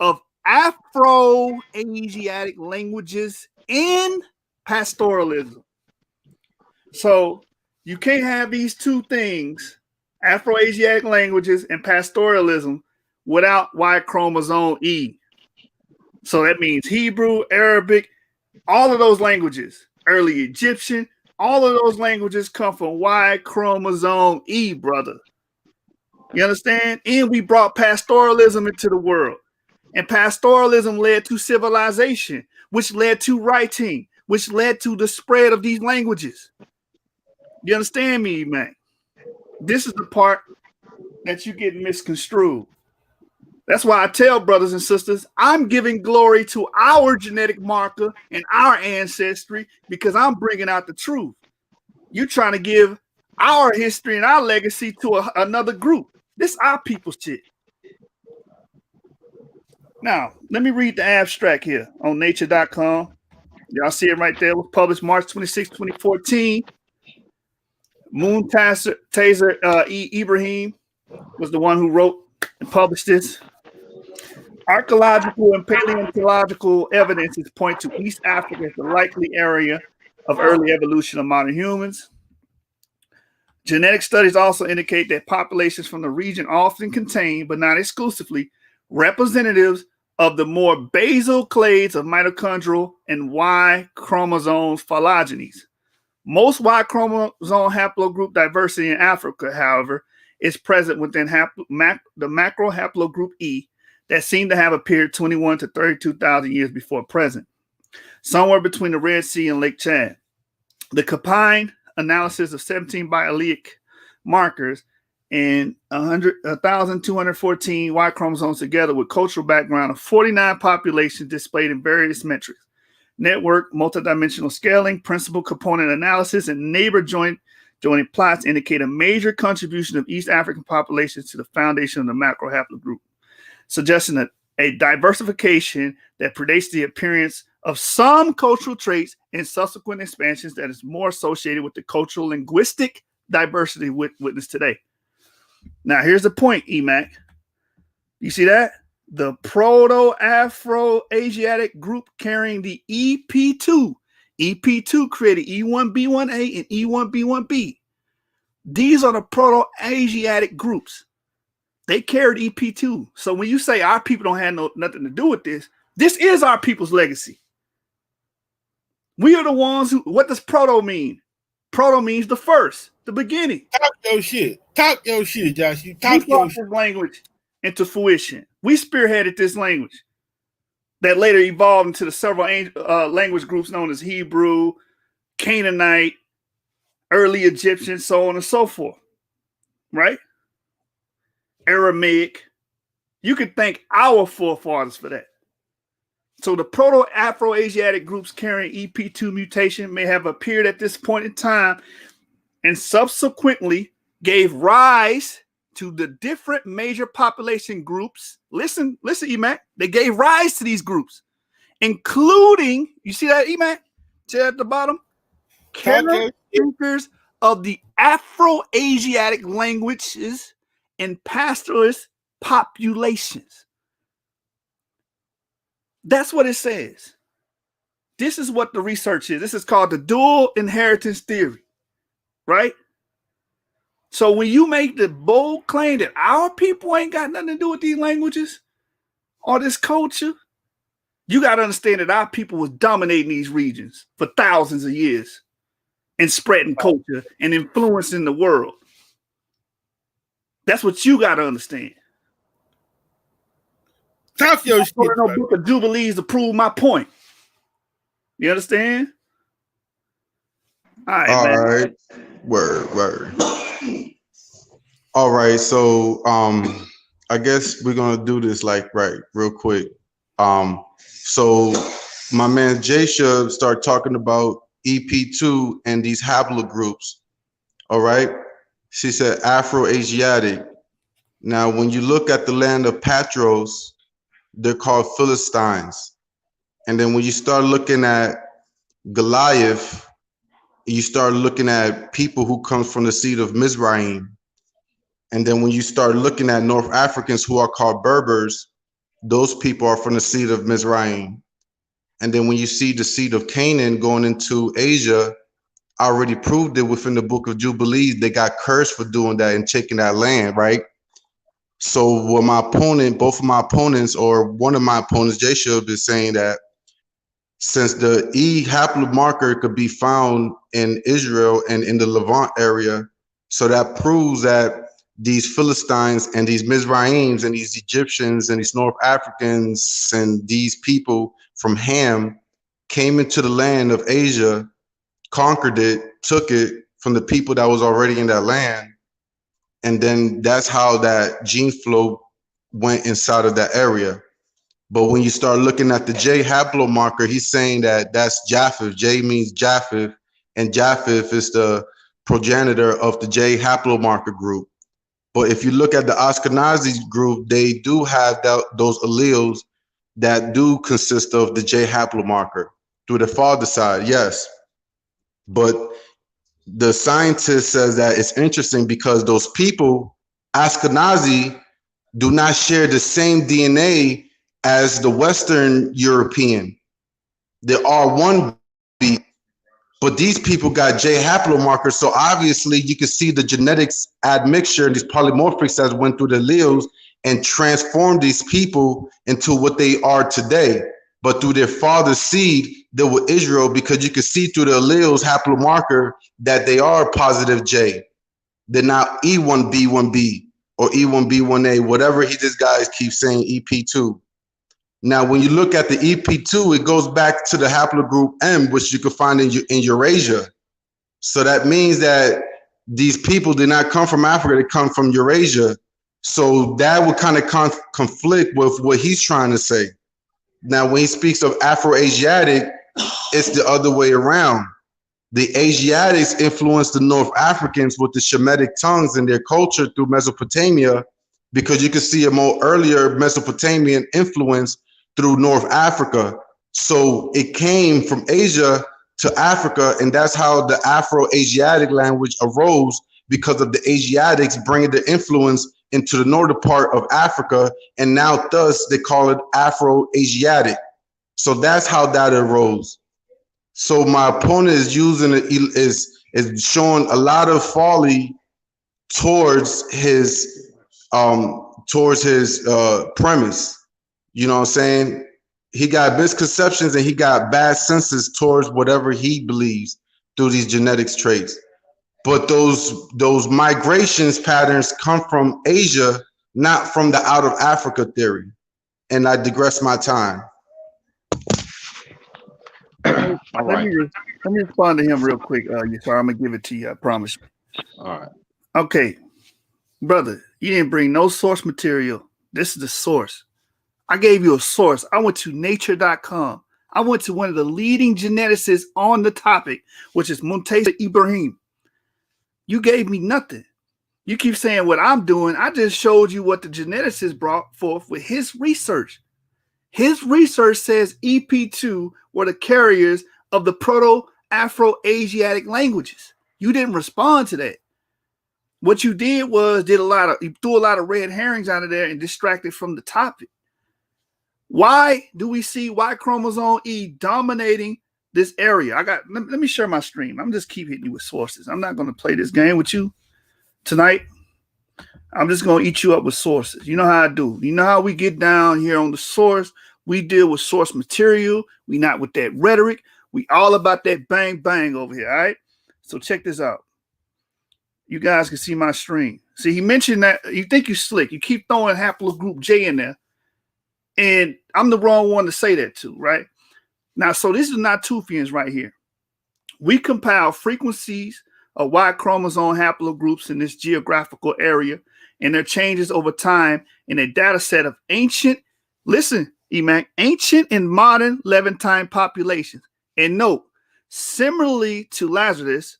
of Afro-Asiatic languages in pastoralism. So you can't have these two things, Afro-Asiatic languages and pastoralism, without Y chromosome E. So that means Hebrew, Arabic, all of those languages, early Egyptian, all of those languages come from Y chromosome E, brother. You understand? And we brought pastoralism into the world. And pastoralism led to civilization, which led to writing, which led to the spread of these languages. You understand me, man? This is the part that you get misconstrued. That's why I tell brothers and sisters, I'm giving glory to our genetic marker and our ancestry because I'm bringing out the truth. You're trying to give our history and our legacy to another group. This is our people's shit. Now, let me read the abstract here on nature.com. Y'all see it right there. It was published March 26, 2014. Taser Ibrahim was the one who wrote and published this. Archaeological and paleontological evidences point to East Africa as the likely area of early evolution of modern humans. Genetic studies also indicate that populations from the region often contain, but not exclusively, representatives of the more basal clades of mitochondrial and Y chromosomes phylogenies. Most Y chromosome haplogroup diversity in Africa, however, is present within the macro haplogroup E that seem to have appeared 21 to 32,000 years before present, somewhere between the Red Sea and Lake Chad. The combined analysis of 17 biallelic markers and 1,214 Y chromosomes together with cultural background of 49 populations displayed in various metrics, network, multidimensional scaling, principal component analysis, and neighbor joining plots indicate a major contribution of East African populations to the foundation of the macro haplogroup, suggesting a diversification that predates the appearance of some cultural traits and subsequent expansions that is more associated with the cultural linguistic diversity witnessed today. Now, here's the point, EMACC. You see that? The Proto-Afro-Asiatic group carrying the EP2. EP2 created E1B1A and E1B1B. These are the Proto-Asiatic groups. They carried EP2. So when you say our people don't have nothing to do with this, this is our people's legacy. We are the ones who, what does proto mean? Proto means the first, the beginning.
Talk your shit. Talk your shit, Josh. You talk your shit.
This language into fruition. We spearheaded this language that later evolved into the several language groups known as Hebrew, Canaanite, early Egyptian, so on and so forth. Right? Aramaic. You could thank our forefathers for that. So the Proto-Afro-Asiatic groups carrying EP2 mutation may have appeared at this point in time and subsequently gave rise to the different major population groups. Listen, EMACC. They gave rise to these groups, including, you see that, EMACC? See at the bottom? Speakers of the Afro-Asiatic languages and pastoralist populations. That's what it says. This is what the research is. This is called the dual inheritance theory, right? So when you make the bold claim that our people ain't got nothing to do with these languages or this culture, you got to understand that our people was dominating these regions for thousands of years and spreading culture and influencing the world. That's what you got to understand.
Talk your shit.
No book of Jubilees to prove my point. You understand? All right,
All
man.
right. Word. All right, so I guess we're gonna do this real quick. So my man Jay should start talking about EP2 and these haplogroups. All right. She said Afro-Asiatic. Now, when you look at the land of Patros, they're called Philistines. And then when you start looking at Goliath, you start looking at people who come from the seed of Mizraim. And then when you start looking at North Africans who are called Berbers, those people are from the seed of Mizraim. And then when you see the seed of Canaan going into Asia, I already proved it within the book of Jubilees. They got cursed for doing that and taking that land, right? So what my opponent, both of my opponents, or one of my opponents, Jay Shub, is saying that since the E haplomarker could be found in Israel and in the Levant area, so that proves that these Philistines and these Mizraims and these Egyptians and these North Africans and these people from Ham came into the land of Asia, conquered it, took it from the people that was already in that land. And then that's how that gene flow went inside of that area. But when you start looking at the J haplomarker, he's saying that that's Japheth. J means Japheth, and Japheth is the progenitor of the J haplomarker group. But if you look at the Ashkenazi group, they do have those alleles that do consist of the J haplomarker through the father side, yes. But the scientist says that it's interesting because those people, Ashkenazi, do not share the same DNA as the Western European. They are one beat, but these people got J haplomarkers, so obviously you can see the genetics admixture, these polymorphics that went through the alleles and transformed these people into what they are today. But through their father's seed, they were Israel, because you can see through the alleles haplomarker that they are positive J. They're not E1B1B or E1B1A, whatever this guys keep saying EP2. Now, when you look at the EP2, it goes back to the haplogroup M, which you can find in Eurasia. So that means that these people did not come from Africa, they come from Eurasia. So that would kind of conflict with what he's trying to say. Now, when he speaks of Afro-Asiatic, it's the other way around. The Asiatics influenced the North Africans with the Shemitic tongues in their culture through Mesopotamia, because you can see a more earlier Mesopotamian influence through North Africa. So it came from Asia to Africa, and that's how the Afro-Asiatic language arose, because of the Asiatics bringing the influence into the northern part of Africa, and now thus they call it Afro-Asiatic. So that's how that arose. So my opponent is using it, is showing a lot of folly towards his premise. You know what I'm saying? He got misconceptions and he got bad senses towards whatever he believes through these genetics traits. But those migrations patterns come from Asia, not from the out of Africa theory. And I digress my time.
All right.
Let me respond to him real quick. Sorry, I'm gonna give it to you. I promise you.
All right.
Okay, brother, you didn't bring no source material. This is the source. I gave you a source. I went to nature.com. I went to one of the leading geneticists on the topic, which is Muntasa Ibrahim. You gave me nothing. You keep saying what I'm doing. I just showed you what the geneticist brought forth with his research. His research says EP2 were the carriers of the Proto-Afro-Asiatic languages. You didn't respond to that. What you did was you threw a lot of red herrings out of there and distracted from the topic. Why do we see Y chromosome E dominating this area? Let me share my stream. I'm just keep hitting you with sources. I'm not going to play this game with you tonight. I'm just going to eat you up with sources. You know how I do. You know how we get down here on the source. We deal with source material. We not with that rhetoric. We all about that bang bang over here. All right. So check this out. You guys can see my stream. See, he mentioned that you think you're slick. You keep throwing haplogroup J in there. And I'm the wrong one to say that to, right? Now, so this is Natufians right here. We compile frequencies of Y chromosome haplogroups in this geographical area and their changes over time in a data set of ancient, listen, EMACC, ancient and modern Levantine populations. And note, similarly to Lazarus,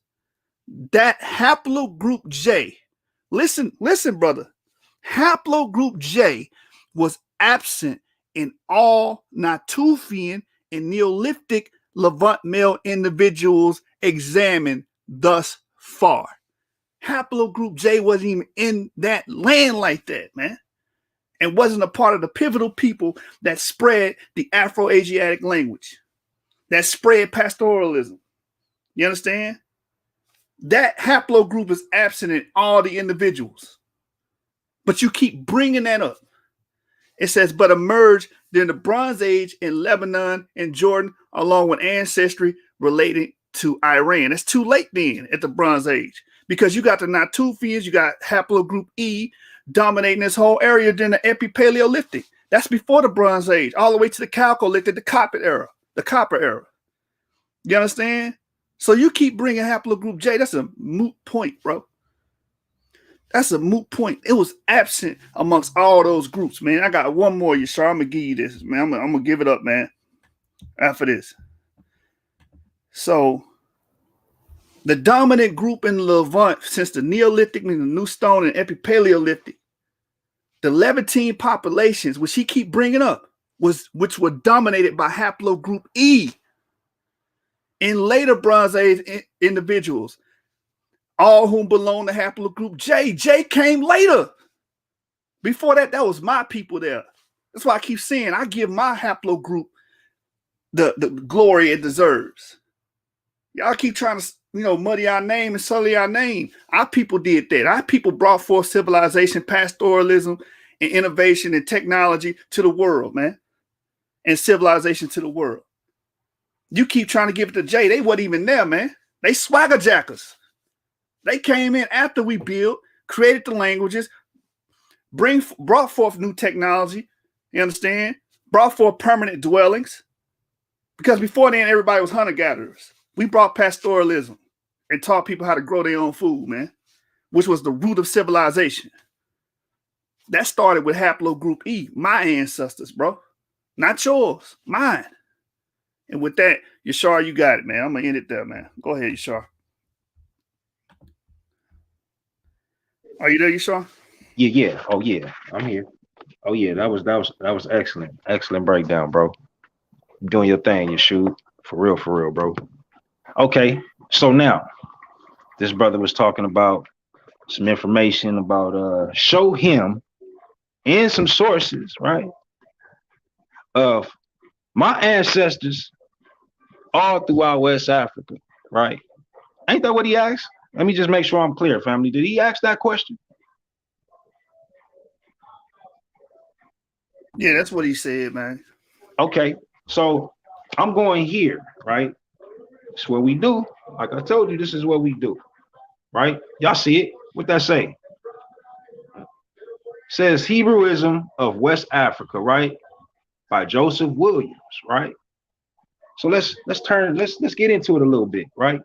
that haplogroup J, listen, brother, haplogroup J was absent in all Natufian and Neolithic Levant male individuals examined thus far. Haplogroup J wasn't even in that land like that, man, and wasn't a part of the pivotal people that spread the Afro-Asiatic language, that spread pastoralism. You understand? That haplogroup is absent in all the individuals. But you keep bringing that up. It says, but emerged during the Bronze Age in Lebanon and Jordan, along with ancestry related to Iran. It's too late then at the Bronze Age, because you got the Natufians, you got haplogroup E dominating this whole area during the Epipaleolithic. That's before the Bronze Age, all the way to the Chalcolithic, the Copper era. You understand? So you keep bringing haplogroup J. That's a moot point, bro. That's a moot point. It was absent amongst all those groups, man. I got one more, Yashar. I'm going to give you this, man. I'm going to give it up, man, after this. So the dominant group in Levant since the Neolithic and the New Stone and Epipaleolithic, the Levantine populations, which he keep bringing up, which were dominated by haplogroup E. In later Bronze Age individuals, all whom belong to haplogroup J. J came later. Before that, that was my people there. That's why I keep saying I give my haplogroup the glory it deserves. Y'all keep trying to, muddy our name and sully our name. Our people did that. Our people brought forth civilization, pastoralism, and innovation and technology to the world, man. And civilization to the world. You keep trying to give it to J. They wasn't even there, man. They swagger jackers. They came in after we built, created the languages, brought forth new technology, you understand? Brought forth permanent dwellings. Because before then, everybody was hunter-gatherers. We brought pastoralism and taught people how to grow their own food, man, which was the root of civilization. That started with haplogroup E, my ancestors, bro. Not yours, mine. And with that, Yashar, you got it, man. I'm going to end it there, man. Go ahead, Yashar. Are you there, Yashar?
Yeah. Oh yeah, I'm here. Oh yeah, that was excellent. Excellent breakdown, bro. Doing your thing, you shoot. For real, bro. Okay, so now this brother was talking about some information about show him and some sources, right? Of my ancestors all throughout West Africa, right? Ain't that what he asked? Let me just make sure I'm clear, family. Did he ask that question?
Yeah, that's what he said, man.
Okay, so I'm going here, right? It's what we do. Like I told you, this is what we do, right? Y'all see it? What that say? Says Hebrewism of West Africa, right? By Joseph Williams, right? So let's get into it a little bit, right?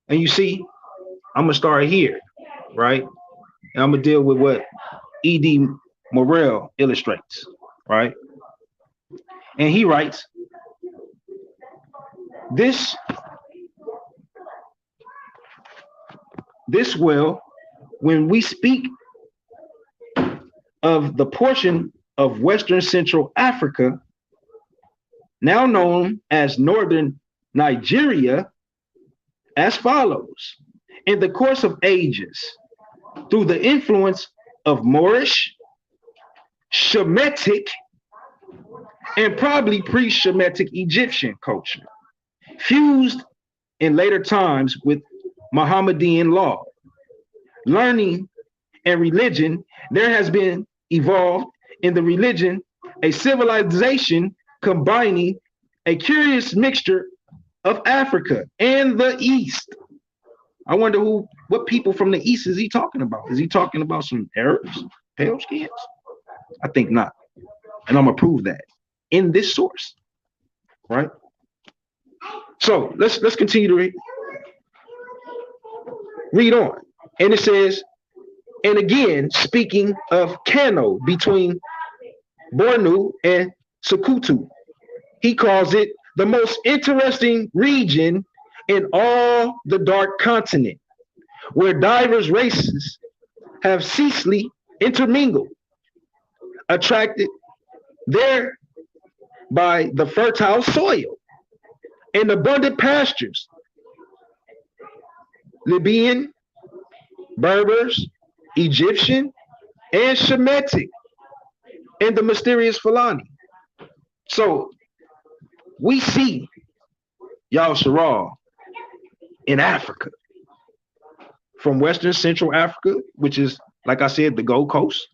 And you see, I'm gonna start here, right? And I'm gonna deal with what E.D. Morrell illustrates, right? And he writes, this will, when we speak of the portion of Western Central Africa, now known as Northern Nigeria, as follows. In the course of ages, through the influence of Moorish, Shemitic, and probably pre-Shemitic Egyptian culture, fused in later times with Mohammedan law, learning, and religion, there has been evolved in the religion a civilization combining a curious mixture of Africa and the East. I wonder what people from the East is he talking about? Is he talking about some Arabs, pale skins? I think not. And I'm gonna prove that in this source, right? So let's continue to read on. And it says, and again, speaking of Kano between Bornu and Sokoto, he calls it the most interesting region in all the dark continent, where diverse races have ceaselessly intermingled, attracted there by the fertile soil and abundant pastures. Libyan, Berbers, Egyptian, and Shemitic, and the mysterious Fulani. So we see Yal Sharal in Africa, from Western Central Africa, which is, like I said, the Gold Coast,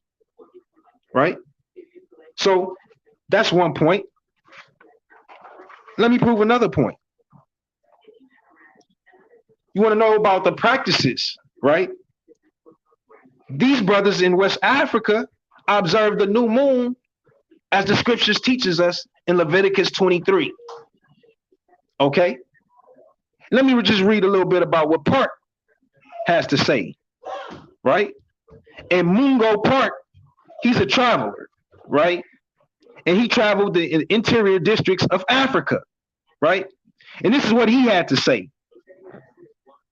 right? So that's one point. Let me prove another point. You want to know about the practices, right? These brothers in West Africa observe the new moon as the scriptures teaches us in Leviticus 23. Okay? Let me just read a little bit about what Park has to say, right? And Mungo Park, he's a traveler, right? And he traveled the interior districts of Africa, right? And this is what he had to say.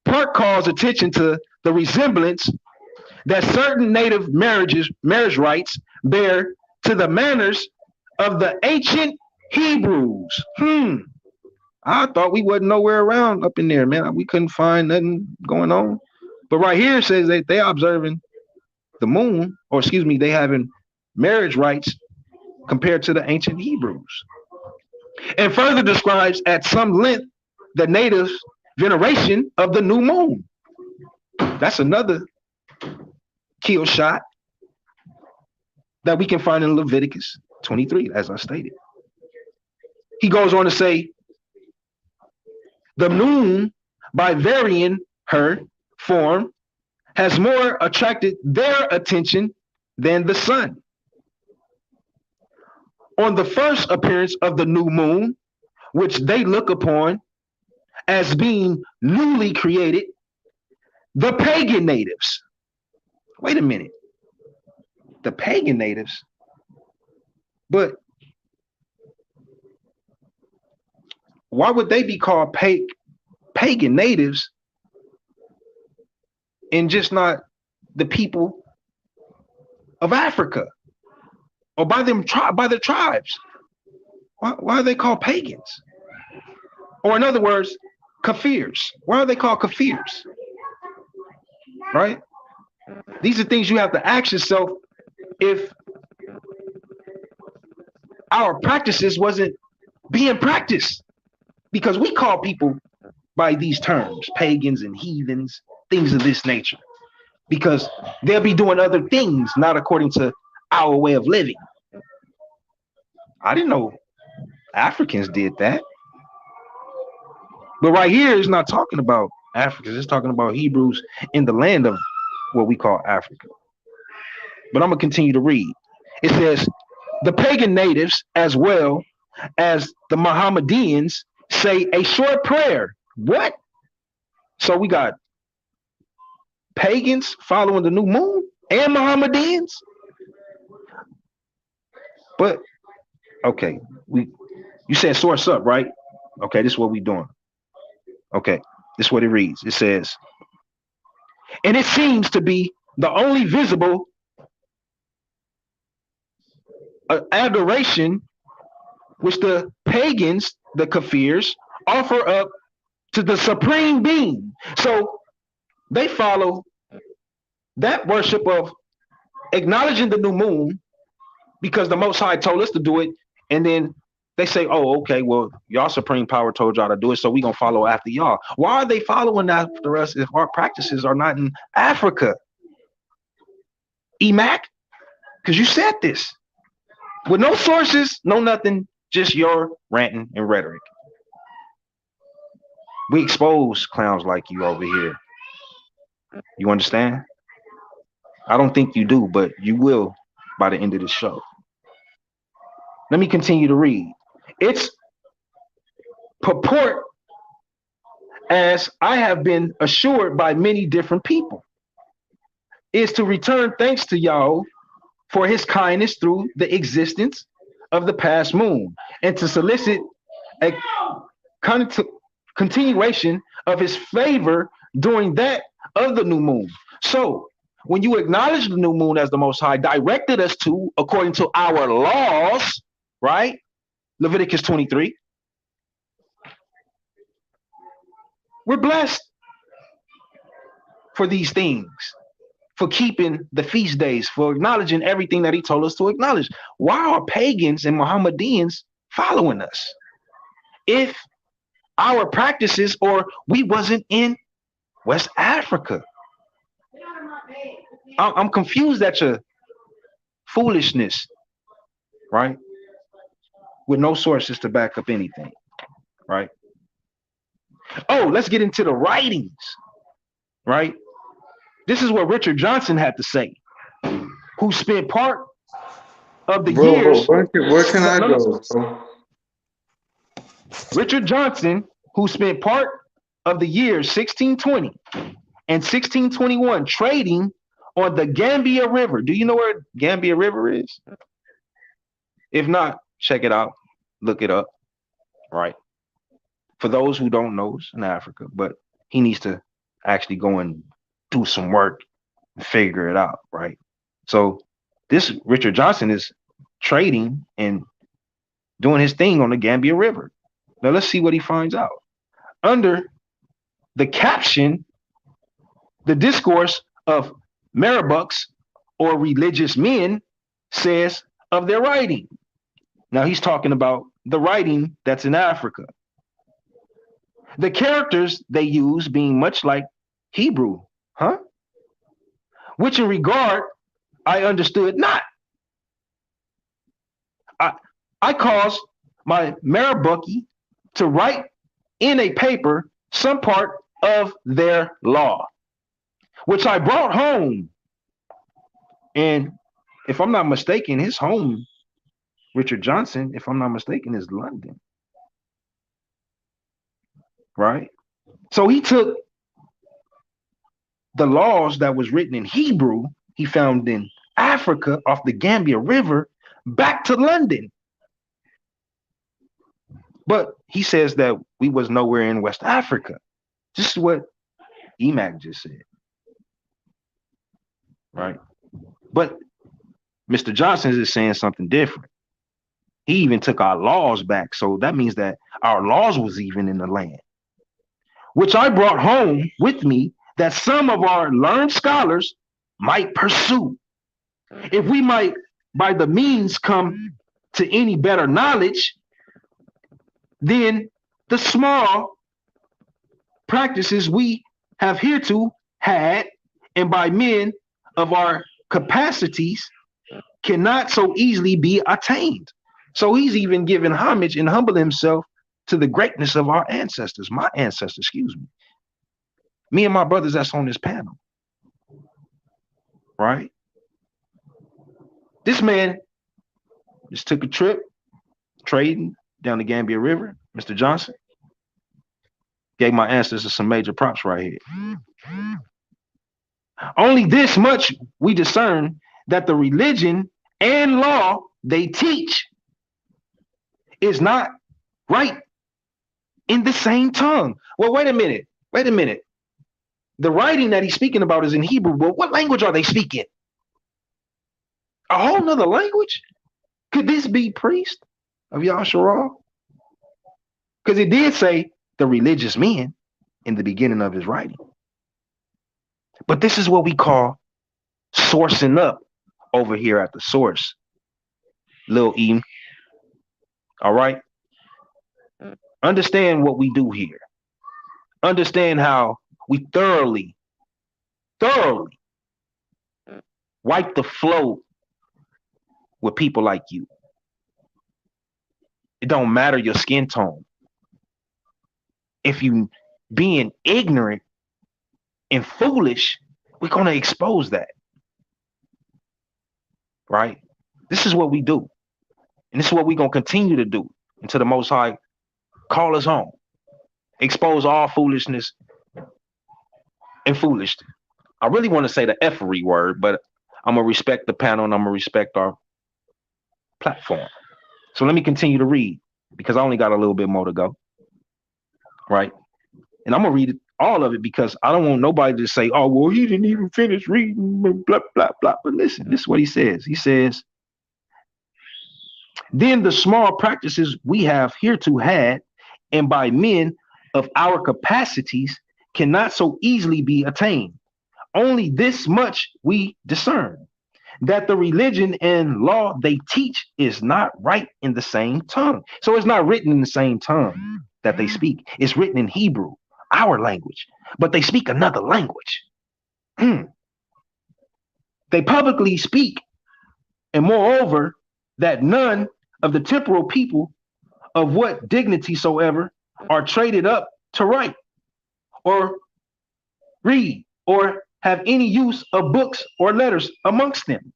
Park calls attention to the resemblance that certain native marriage rites bear to the manners of the ancient Hebrews. I thought we wasn't nowhere around up in there, man. We couldn't find nothing going on. But right here it says that they observing the moon, or excuse me, they having marriage rites compared to the ancient Hebrews. And further describes at some length the natives' veneration of the new moon. That's another kill shot that we can find in Leviticus 23, as I stated. He goes on to say, the moon, by varying her form, has more attracted their attention than the sun. On the first appearance of the new moon, which they look upon as being newly created, the pagan natives. Wait a minute. The pagan natives? But why would they be called pagan natives and just not the people of Africa or by their tribes? Why are they called pagans? Or in other words, kafirs. Why are they called kafirs? Right? These are things you have to ask yourself if our practices wasn't being practiced. Because we call people by these terms, pagans and heathens, things of this nature. Because they'll be doing other things, not according to our way of living. I didn't know Africans did that. But right here, it's not talking about Africans. It's talking about Hebrews in the land of what we call Africa. But I'm going to continue to read. It says, the pagan natives, as well as the Mohammedans, say a short prayer. What? So we got pagans following the new moon and Mohammedans? But, okay, you said source up, right? Okay, this is what we doing. Okay, this is what it reads. It says, and it seems to be the only visible adoration which the pagans, the kafirs, offer up to the supreme being. So they follow that worship of acknowledging the new moon because the Most High told us to do it, and then they say, oh, okay, well, y'all supreme power told y'all to do it, so we're going to follow after y'all. Why are they following after us if our practices are not in Africa? EMACC? Because you said this. With no sources, no nothing, just your ranting and rhetoric. We expose clowns like you over here. You understand? I don't think you do, but you will by the end of the show. Let me continue to read. Its purport, as I have been assured by many different people, is to return thanks to Yahweh for his kindness through the existence of the past moon, and to solicit a continuation of his favor during that of the new moon. So when you acknowledge the new moon as the Most High directed us to, according to our laws, right? Leviticus 23. We're blessed for these things, for keeping the feast days, for acknowledging everything that he told us to acknowledge. Why are pagans and Mohammedans following us? If our practices, or we wasn't in West Africa. I'm confused at your foolishness, right? With no sources to back up anything, right? Oh, let's get into the writings, right? This is what Richard Johnson had to say, who spent part of the years.
Where can I go?
Richard Johnson, who spent part of the years 1620 and 1621 trading on the Gambia River. Do you know where Gambia River is? If not, check it out. Look it up, right? For those who don't know, it's in Africa, but he needs to actually go and do some work and figure it out, right? So this Richard Johnson is trading and doing his thing on the Gambia River. Now let's see what he finds out. Under the caption, the discourse of Marabuks, or religious men, says of their writing. Now he's talking about the writing that's in Africa. The characters they use being much like Hebrew, which in regard I understood not. I caused my Marabuki to write in a paper some part of their law, which I brought home. And if I'm not mistaken, his home, Richard Johnson, if I'm not mistaken, is London. Right? So he took the laws that was written in Hebrew, he found in Africa off the Gambia River, back to London. But he says that we was nowhere in West Africa. This is what EMACC just said. Right? But Mr. Johnson is saying something different. He even took our laws back. So that means that our laws was even in the land, which I brought home with me that some of our learned scholars might pursue. If we might by the means come to any better knowledge, then the small practices we have hereto had, and by men of our capacities, cannot so easily be attained. So he's even giving homage and humbling himself to the greatness of our ancestors, my ancestors, excuse me. Me and my brothers that's on this panel, right? This man just took a trip trading down the Gambia River, Mr. Johnson. Gave my ancestors some major props right here. Only this much we discern, that the religion and law they teach is not right in the same tongue. Well, wait a minute. The writing that he's speaking about is in Hebrew. Well, what language are they speaking? A whole nother language? Could this be priest of Yahshua? Because it did say the religious men in the beginning of his writing. But this is what we call sourcing up over here at the source, Lil E. All right? Understand what we do here. Understand how we thoroughly wipe the flow with people like you. It don't matter your skin tone. If you being ignorant and foolish, we're going to expose that. Right? This is what we do. And this is what we're going to continue to do until the Most High call us home. Expose all foolishness and foolishness. I really want to say the F-y word, but I'm going to respect the panel and I'm going to respect our platform. So let me continue to read because I only got a little bit more to go. Right? And I'm going to read all of it because I don't want nobody to say, oh, well, he didn't even finish reading, blah, blah, blah. But listen, this is what he says. He says, then the small practices we have hereto had, and by men of our capacities, cannot so easily be attained. Only this much we discern, that the religion and law they teach is not right in the same tongue. So it's not written in the same tongue that they speak. It's written in Hebrew, our language, but they speak another language. They publicly speak, and moreover, that none of the temporal people of what dignity soever are traded up to write or read or have any use of books or letters amongst them.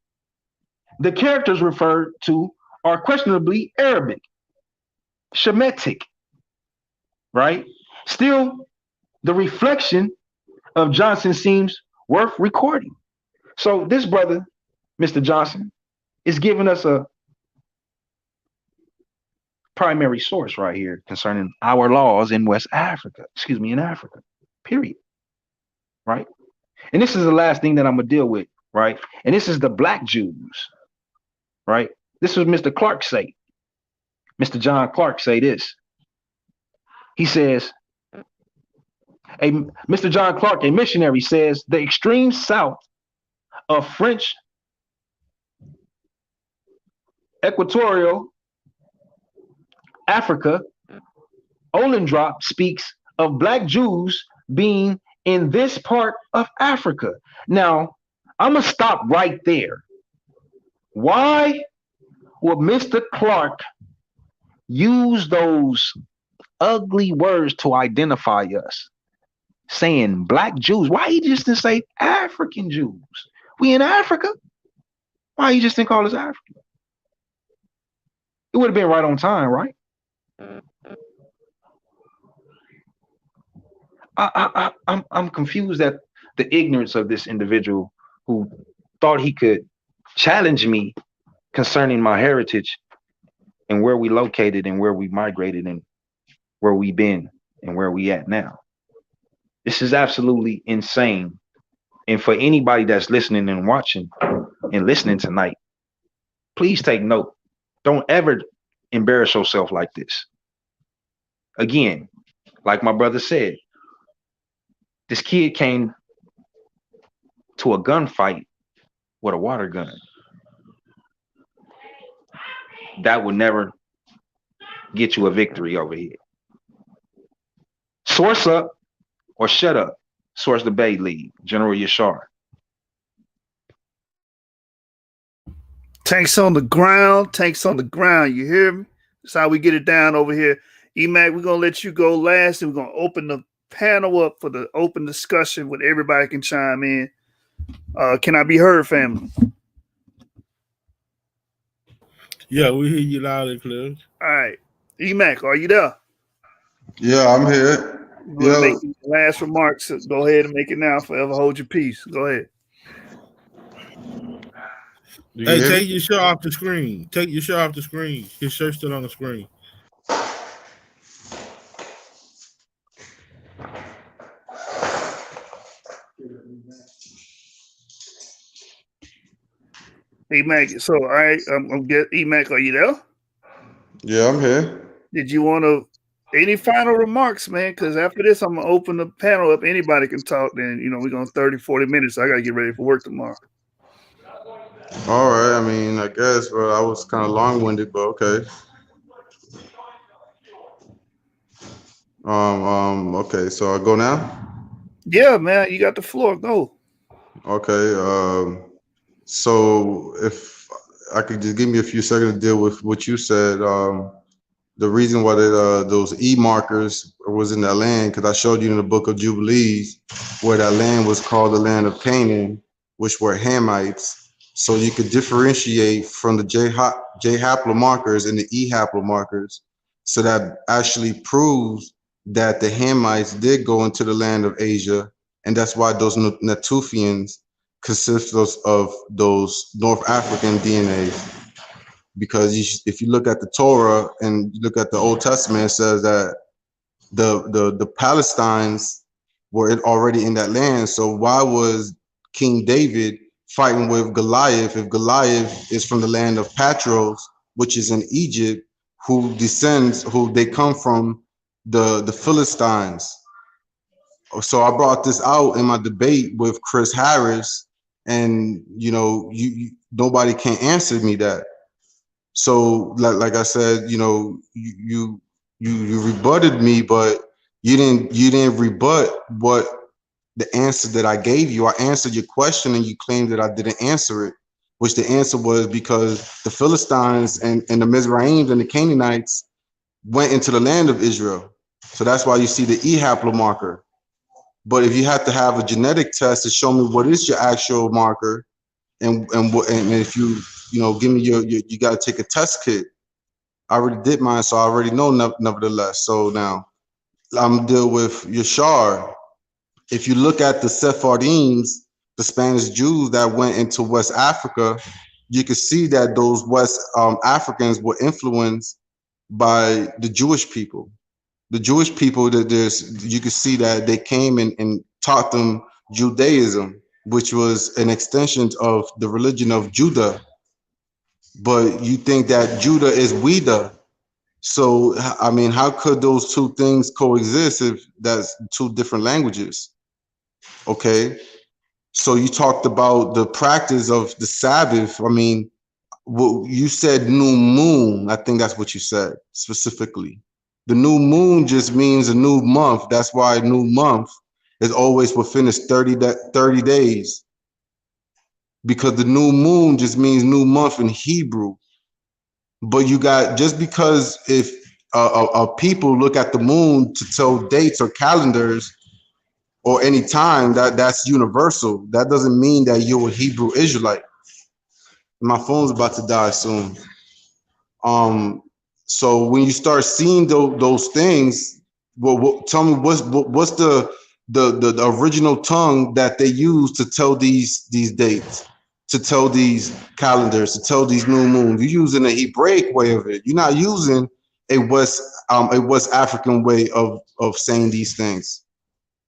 The characters referred to are questionably Arabic, Shemitic, right? Still, the reflection of Johnson seems worth recording. So this brother, Mr. Johnson, is giving us a primary source right here concerning our laws in West Africa, in Africa, period, right? And this is the last thing that I'm going to deal with, right? And this is the Black Jews, right? This was Mr. Clark say. Mr. John Clark say this. He says, Mr. John Clark, a missionary, says the extreme south of French equatorial Africa, Olendrop speaks of Black Jews being in this part of Africa. Now, I'm going to stop right there. Why would Mr. Clark use those ugly words to identify us? Saying Black Jews. Why he just didn't say African Jews? We in Africa? Why he just didn't call us African? It would have been right on time, right? I'm confused at the ignorance of this individual who thought he could challenge me concerning my heritage and where we located and where we migrated and where we been and where we at now. This is absolutely insane. And for anybody that's listening and watching and listening tonight, please take note. Don't ever embarrass yourself like this. Again, like my brother said, this kid came to a gunfight with a water gun. That would never get you a victory over here. Source up or shut up. Source Debate League, General Yashar.
Tanks on the ground. Tanks on the ground. You hear me? That's how we get it down over here. EMACC, we're going to let you go last, and we're going to open the panel up for the open discussion where everybody can chime in. Can I be heard, family?
Yeah, we hear you loud and clear.
All right. EMACC, are you there?
Yeah, I'm here.
You want to make your last remarks? Go ahead and make it now. Forever hold your peace. Go ahead.
Hey, take your shirt off the screen. Take your shirt off the screen. His shirt's still on the screen.
EMACC, so all right, I'm gonna get EMACC. Are you there?
Yeah, I'm here.
Did you want to any final remarks, man? Because after this, I'm gonna open the panel up. Anybody can talk. Then we're going 30-40 minutes. So I gotta get ready for work tomorrow.
All right. I mean, I guess, but I was kind of long-winded, but okay. Okay. So I go now.
Yeah, man, you got the floor. Go.
Okay. So if I could just give me a few seconds to deal with what you said. The reason why those E markers was in that land, because I showed you in the book of Jubilees where that land was called the land of Canaan, which were Hamites. So you could differentiate from the J haplo markers and the E haplo markers. So that actually proves that the Hamites did go into the land of Asia. And that's why those Natufians consist of those North African DNAs. Because if you look at the Torah and you look at the Old Testament, it says that the Palestinians were already in that land. So why was King David fighting with Goliath if Goliath is from the land of Patros, which is in Egypt, who they come from the Philistines? So I brought this out in my debate with Chris Harris, and nobody can answer me that. So like I said, you rebutted me, but you didn't rebut what the answer that I gave you. I answered your question and you claimed that I didn't answer it, which the answer was because the Philistines and the Mizraim and the Canaanites went into the land of Israel. So that's why you see the E haplo marker. But if you have to have a genetic test to show me what is your actual marker, and if you give me you got to take a test kit. I already did mine, so I already know nevertheless. So now I'm deal with Yashar. If you look at the Sephardims, the Spanish Jews that went into West Africa, you can see that those West Africans were influenced by the Jewish people. The Jewish people, you can see that they came and taught them Judaism, which was an extension of the religion of Judah. But you think that Judah is Weda. So, I mean, how could those two things coexist if that's two different languages? Okay. So you talked about the practice of the Sabbath. I mean, you said new moon. I think that's what you said specifically. The new moon just means a new month. That's why a new month is always within its 30 days. Because the new moon just means new month in Hebrew. But you got, just because if people look at the moon to tell dates or calendars or any time, that's universal. That doesn't mean that you're a Hebrew Israelite. My phone's about to die soon. So when you start seeing those things, tell me what's the original tongue that they use to tell these dates, to tell these calendars, to tell these new moons? You're using a Hebraic way of it. You're not using a West African way of saying these things.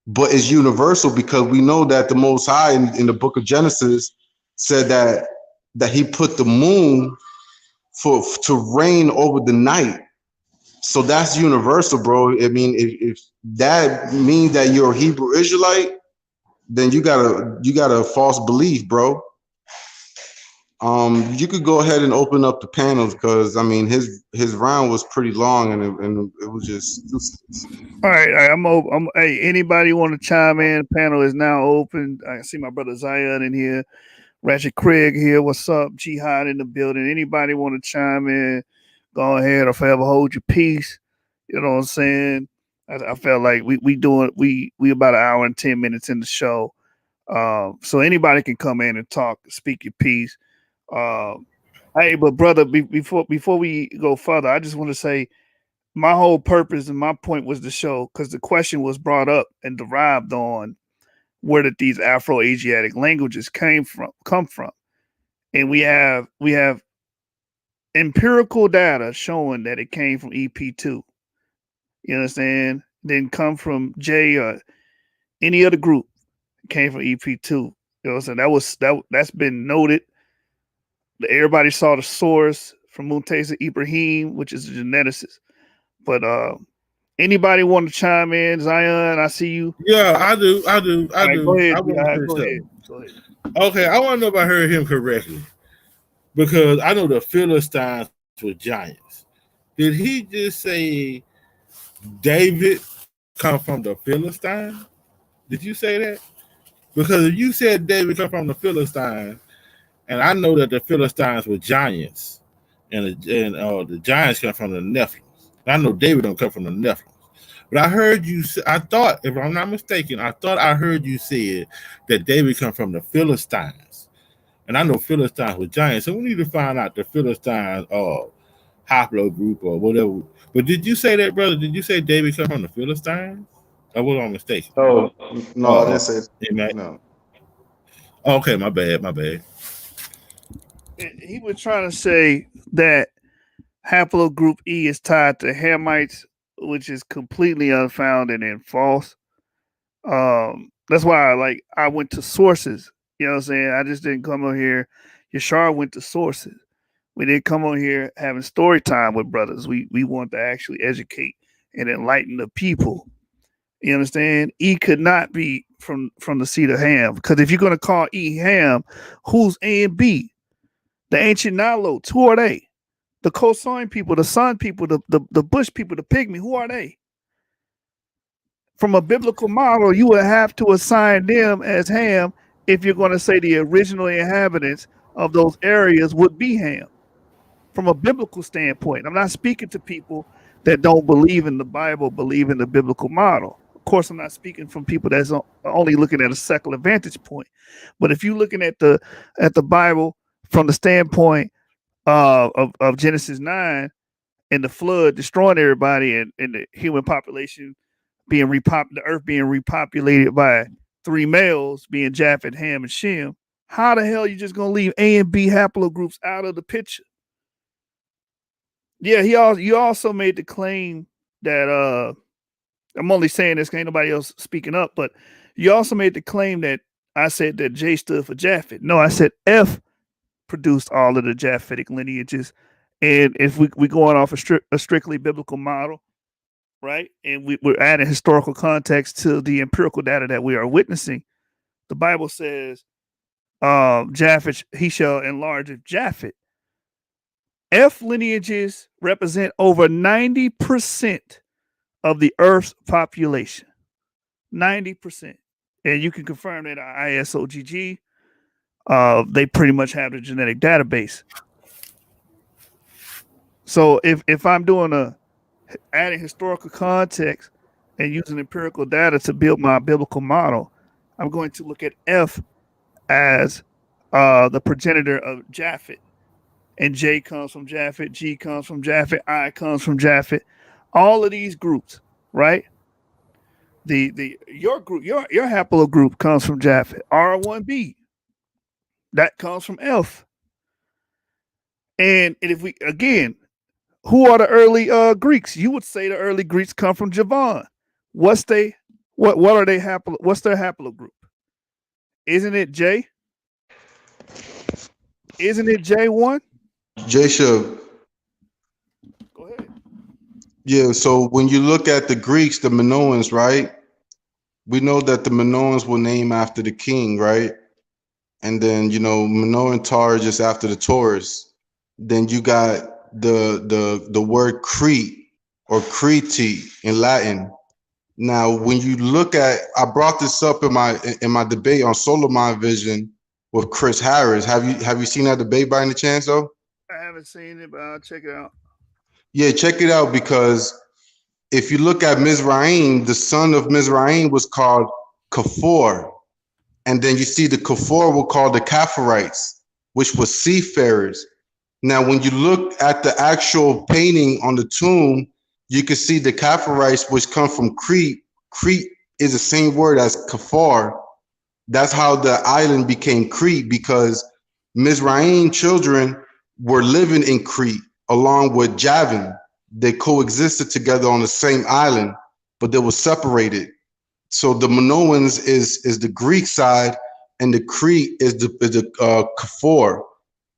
But it's universal, because we know that the Most High in the book of Genesis said that he put the moon to reign over the night. So that's universal, bro. I mean, if that means that you're a Hebrew Israelite, then you got a false belief, bro. You could go ahead and open up the panels because I mean his round was pretty long and it was just.
All right, I'm open. Hey, anybody want to chime in? The panel is now open. I see my brother Zion in here, Ratchet Craig here. What's up? Jihad in the building. Anybody want to chime in? Go ahead or forever hold your peace. You know what I'm saying? I felt like we about an hour and 10 minutes in the show. So anybody can come in and talk, speak your piece. Hey, but brother, before we go further, I just want to say my whole purpose and my point was to show, because the question was brought up and derived on where did these Afro-Asiatic languages come from, and we have empirical data showing that it came from EP2. You understand? Didn't come from J or any other group. It came from EP2. You know what I'm saying? That's been noted. Everybody saw the source from Muntesa Ibrahim, which is a geneticist. But anybody want to chime in? Zion, I see you.
Yeah, I do.
Right, go ahead. Go
ahead. Okay, I want to know if I heard him correctly, because I know the Philistines were giants. Did he just say David come from the Philistines? Did you say that? Because if you said David come from the Philistines, and I know that the Philistines were giants, and the giants come from the Nephilim. I know David don't come from the Nephilim. But I heard you. I thought, if I'm not mistaken, I heard you say that David come from the Philistines, and I know Philistines were giants. So we need to find out the Philistines haplogroup or whatever. But did you say that, brother? Did you say David come from the Philistines? Or was I mistaken?
Oh no, I didn't say no.
Okay, my bad.
He was trying to say that haplogroup E is tied to Hamites, which is completely unfounded and false. That's why I went to sources. You know what I'm saying? I just didn't come on here. Yashar went to sources. We didn't come on here having story time with brothers. We want to actually educate and enlighten the people. You understand? E could not be from the seed of Ham, because if you're going to call E Ham, who's A and B? The ancient Nilotes, who are they? The Kosain people, the Sun people, the Bush people, the Pygmy, who are they? From a biblical model, you would have to assign them as Ham if you're going to say the original inhabitants of those areas would be Ham. From a biblical standpoint, I'm not speaking to people that don't believe in the Bible, believe in the biblical model. Of course, I'm not speaking from people that's only looking at a secular vantage point. But if you're looking at the Bible from the standpoint of Genesis 9 and the flood destroying everybody and the human population being the earth being repopulated by three males, being Japheth, Ham, and Shem, how the hell are you just gonna leave A and B haplogroups out of the picture? Yeah, you also made the claim that I'm only saying this because ain't nobody else speaking up, but you also made the claim that I said that J stood for Japheth. No, I said F produced all of the Japhetic lineages. And if we're going off a strictly biblical model, right, and we're adding historical context to the empirical data that we are witnessing, the Bible says, Japheth, he shall enlarge of Japheth. F lineages represent over 90% of the Earth's population. 90%. And you can confirm that at ISOGG. They pretty much have the genetic database. So if I'm doing adding historical context and using empirical data to build my biblical model, I'm going to look at F as the progenitor of Japheth. And J comes from Japheth, G comes from Japheth, I comes from Japheth. All of these groups, right? Your group, your haplogroup comes from Japheth. R1b, that comes from F. And if we again, who are the early Greeks? You would say the early Greeks come from Javan. What's their haplogroup? Isn't it J? Isn't it J1?
J Shub. Yeah, so when you look at the Greeks, the Minoans, right? We know that the Minoans were named after the king, right? And then Minoan Tar just after the Taurus. Then you got the word Crete or Crete in Latin. Now, when you look at, I brought this up in my debate on solar mind vision with Chris Harris. Have you seen that debate by any chance though?
I haven't seen it, but I'll check it out.
Yeah, check it out because if you look at Mizraim, the son of Mizraim was called Kafor. And then you see the Kafor were called the Kapharites, which was seafarers. Now, when you look at the actual painting on the tomb, you can see the Kapharites, which come from Crete. Crete is the same word as Kafar. That's how the island became Crete, because Mizraim children were living in Crete along with Javan. They coexisted together on the same island, but they were separated. So the Minoans is the Greek side, and the Crete is the Kafur.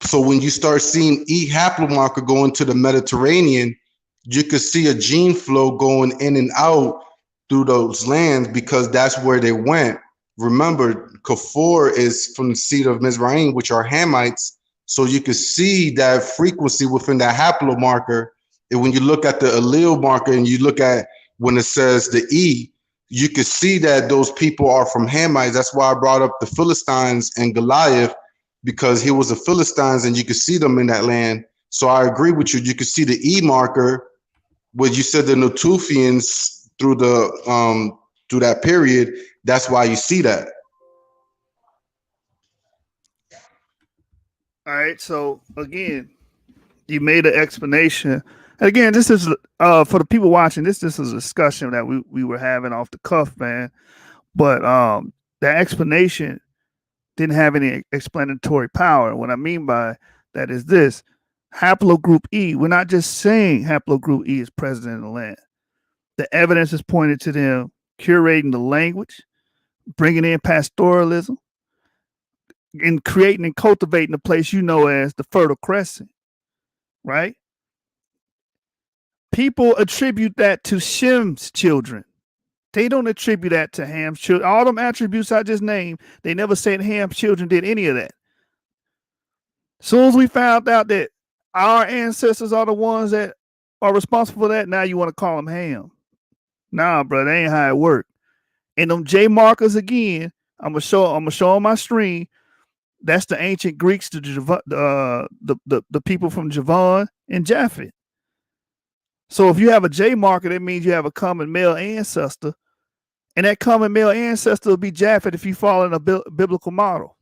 So when you start seeing E haplomarker going to the Mediterranean, you could see a gene flow going in and out through those lands because that's where they went. Remember, Kafur is from the seed of Mizraim, which are Hamites. So you can see that frequency within that haplomarker. And when you look at the allele marker and you look at when it says the E, you can see that those people are from Hamites. That's why I brought up the Philistines and Goliath, because he was a Philistines and you could see them in that land. So I agree with you. You could see the E marker where you said the Natufians through that period. That's why you see that.
All right. So again, you made an explanation. Again, this is for the people watching. This is a discussion that we were having off the cuff, man. But that explanation didn't have any explanatory power. What I mean by that is this: haplogroup E. We're not just saying haplogroup E is present in the land. The evidence is pointed to them curating the language, bringing in pastoralism, and creating and cultivating a place you know as the Fertile Crescent, right? People attribute that to Shem's children. They don't attribute that to Ham's children. All them attributes I just named, they never said Ham's children did any of that. As soon as we found out that our ancestors are the ones that are responsible for that, now you want to call them Ham. Nah, bro, that ain't how it worked. And them J markers again, I'm gonna show on my screen. That's the ancient Greeks, the people from Javan and Japhet. So if you have a J marker, that means you have a common male ancestor, and that common male ancestor will be Japhet if you follow in a biblical model.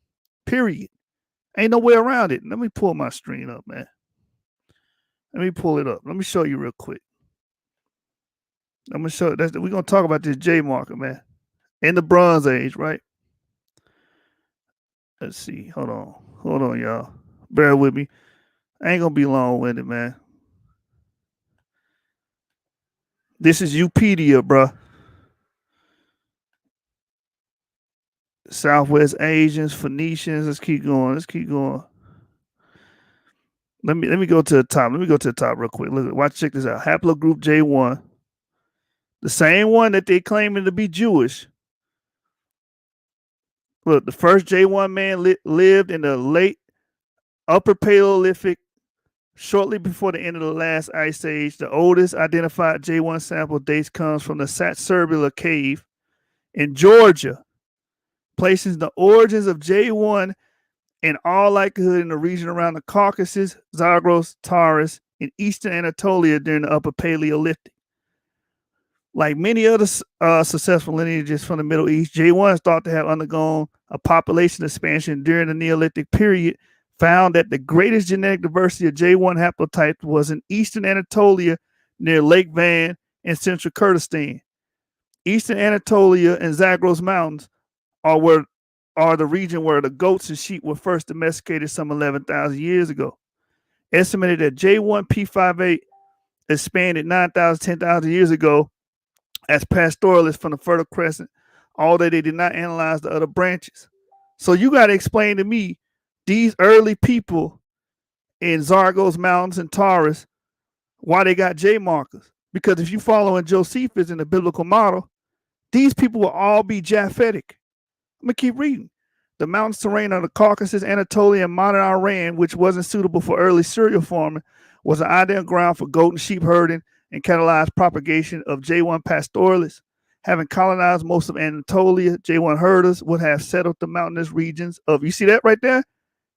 Period. Ain't no way around it. Let me pull my screen up, man. Let me pull it up. Let me show you real quick. I'm gonna show that we're gonna talk about this J marker, man. In the Bronze Age, right? Let's see. Hold on, y'all. Bear with me. I ain't gonna be long-winded, man. This is Upedia, bro. Southwest Asians, Phoenicians. Let's keep going. Let me go to the top. Let me go to the top real quick. Look, check this out. Haplogroup J1. The same one that they claiming to be Jewish. Look, the first J1 man lived in the late Upper Paleolithic, shortly before the end of the last ice age. The oldest identified J1 sample dates comes from the Satsurbula cave in Georgia, placing the origins of J1 in all likelihood in the region around the Caucasus, Zagros, Taurus, and eastern Anatolia during the Upper Paleolithic. Like many other successful lineages from the Middle East, J1 is thought to have undergone a population expansion during the Neolithic period, found that the greatest genetic diversity of J1 haplotypes was in eastern Anatolia near Lake Van and central Kurdistan. Eastern Anatolia and Zagros Mountains are the region where the goats and sheep were first domesticated some 11,000 years ago. Estimated that J1P58 expanded 9,000, 10,000 years ago as pastoralists from the Fertile Crescent, although they did not analyze the other branches. So you got to explain to me these early people in Zagros Mountains and Taurus, why they got J markers. Because if you follow in Josephus in the biblical model, these people will all be Japhetic. I'm going to keep reading. The mountains terrain of the Caucasus, Anatolia, and modern Iran, which wasn't suitable for early cereal farming, was an ideal ground for goat and sheep herding and catalyzed propagation of J1 pastoralists. Having colonized most of Anatolia, J1 herders would have settled the mountainous regions of, you see that right there?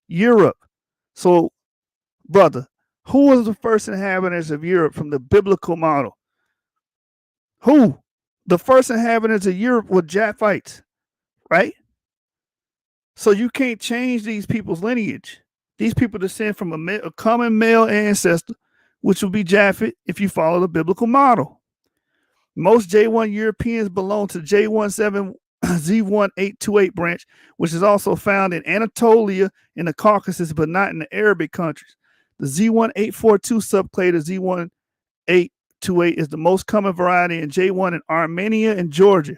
Europe. So, brother, who was the first inhabitants of Europe from the biblical model? Who? The first inhabitants of Europe were Japhites, right? So you can't change these people's lineage. These people descend from a common male ancestor, which would be Japhet if you follow the biblical model. Most J1 Europeans belong to J17 Z1828 branch, which is also found in Anatolia in the Caucasus, but not in the Arabic countries. The Z1842 subclade of Z1828 is the most common variety in J1 in Armenia and Georgia.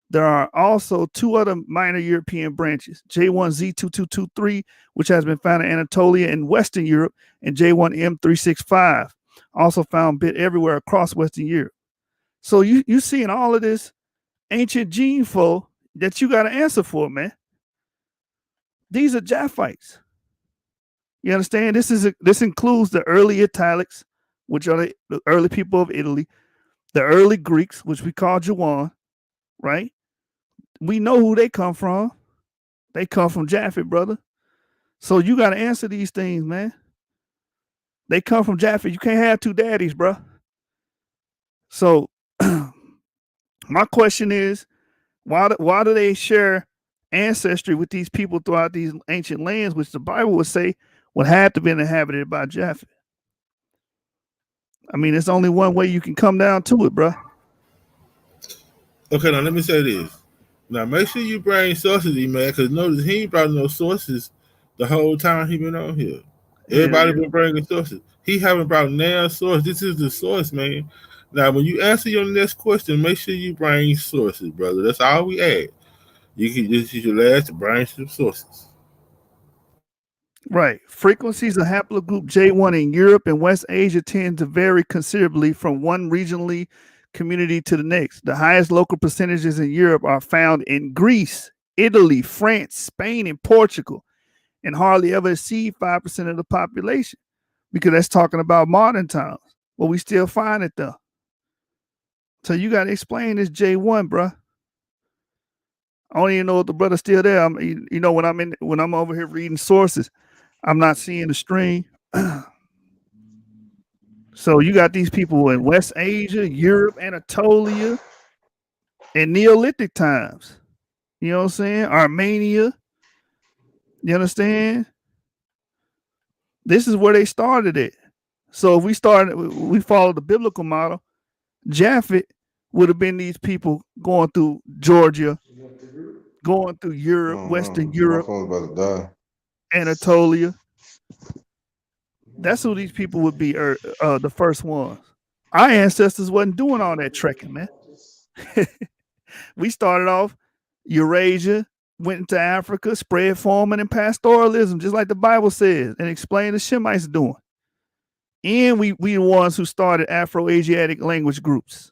There are also two other minor European branches, J1 Z2223, which has been found in Anatolia and Western Europe, and J1 M365, also found bit everywhere across Western Europe. So you seeing all of this ancient gene flow that you got to answer for, man. These are Japhites. You understand? This includes the early Italics, which are the early people of Italy, the early Greeks, which we call Jawan, right? We know who they come from. They come from Japhet, brother. So you got to answer these things, man. They come from Japhet. You can't have two daddies, bro. So my question is, why do they share ancestry with these people throughout these ancient lands, which the Bible would say would have to be inhabited by Japhet? I mean, it's only one way you can come down to it, bro.
Okay, now let me say this. Now make sure you bring sources, man, because notice he ain't brought no sources the whole time he been on here. Everybody been bringing sources. He haven't brought no source. This is the source, man. Now, when you answer your next question, make sure you bring sources, brother. That's all we ask. You can just use your last to bring some sources.
Right. Frequencies of haplogroup J1 in Europe and West Asia tend to vary considerably from one regionally community to the next. The highest local percentages in Europe are found in Greece, Italy, France, Spain, and Portugal, and hardly ever exceed 5% of the population, because that's talking about modern times. But we still find it though. So you got to explain this J1, bro. I don't even know if the brother's still there. When I'm over here reading sources, I'm not seeing the string. So you got these people in West Asia, Europe, Anatolia, in Neolithic times. You know what I'm saying? Armenia. You understand? This is where they started it. So if we follow the biblical model, Japhet would have been these people going through Georgia, going through Europe, Western Europe, Anatolia. That's who these people would be, the first ones. Our ancestors wasn't doing all that trekking, man. We started off Eurasia, went into Africa, spread farming and pastoralism, just like the Bible says, and explained the Shemites doing. And we the ones who started Afro-Asiatic language groups.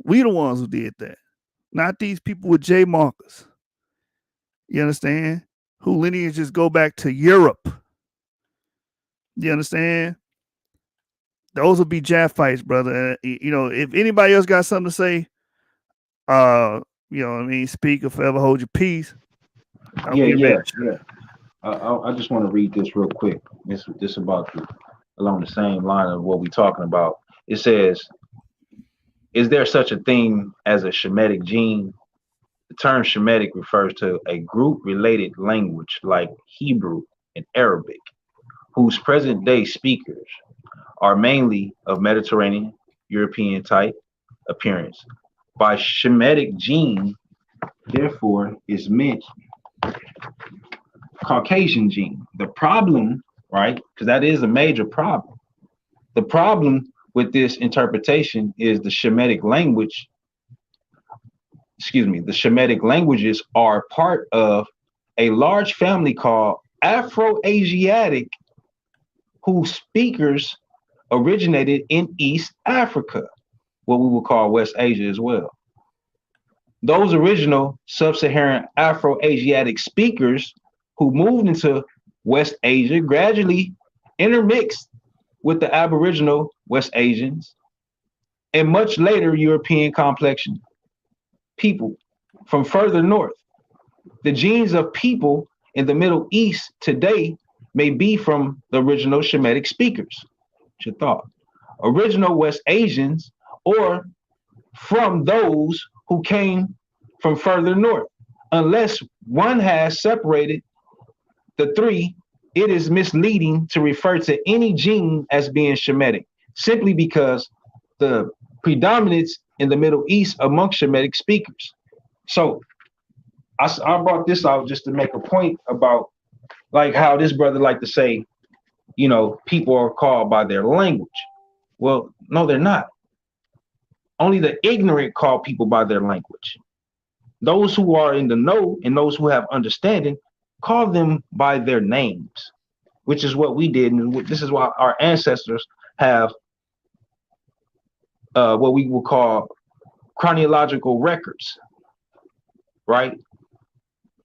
We the ones who did that. Not these people with J markers. You understand? Who lineages go back to Europe. You understand? Those would be Japhites, brother. If anybody else got something to say, speak or forever hold your peace.
Yeah. I just want to read this real quick. This about along the same line of what we're talking about. It says, is there such a thing as a Shemitic gene? The term Shemitic refers to a group-related language like Hebrew and Arabic, whose present-day speakers are mainly of Mediterranean, European type appearance. By Shemitic gene, therefore, is meant Caucasian gene. The problem, right, because that is a major problem. The problem with this interpretation is the Shemitic language, the Shemitic languages are part of a large family called Afro-Asiatic, whose speakers originated in East Africa, what we would call West Asia as well. Those original sub-Saharan Afro-Asiatic speakers who moved into West Asia gradually intermixed with the Aboriginal West Asians and much later European complexion people from further north. The genes of people in the Middle East today may be from the original Shemitic speakers. What's your thought? Original West Asians or from those who came from further north. Unless one has separated the three, it is misleading to refer to any gene as being Shemitic, simply because the predominance in the Middle East among Shemitic speakers. So I brought this out just to make a point about like how this brother like to say, you know, people are called by their language. Well, no, they're not. Only the ignorant call people by their language. Those who are in the know and those who have understanding call them by their names, which is what we did. And this is why our ancestors have what we will call chronological records, right?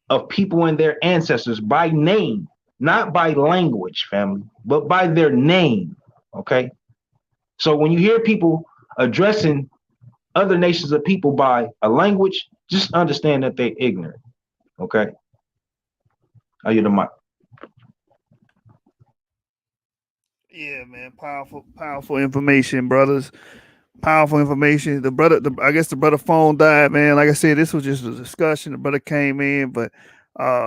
Of people and their ancestors by name, not by language, family, but by their name, okay? So when you hear people addressing other nations of people by a language, just understand that they're ignorant, okay? Are you the mic?
Yeah, man, powerful information, brothers. Powerful information. I guess the brother phone died, man. Like I said, this was just a discussion. The brother came in, but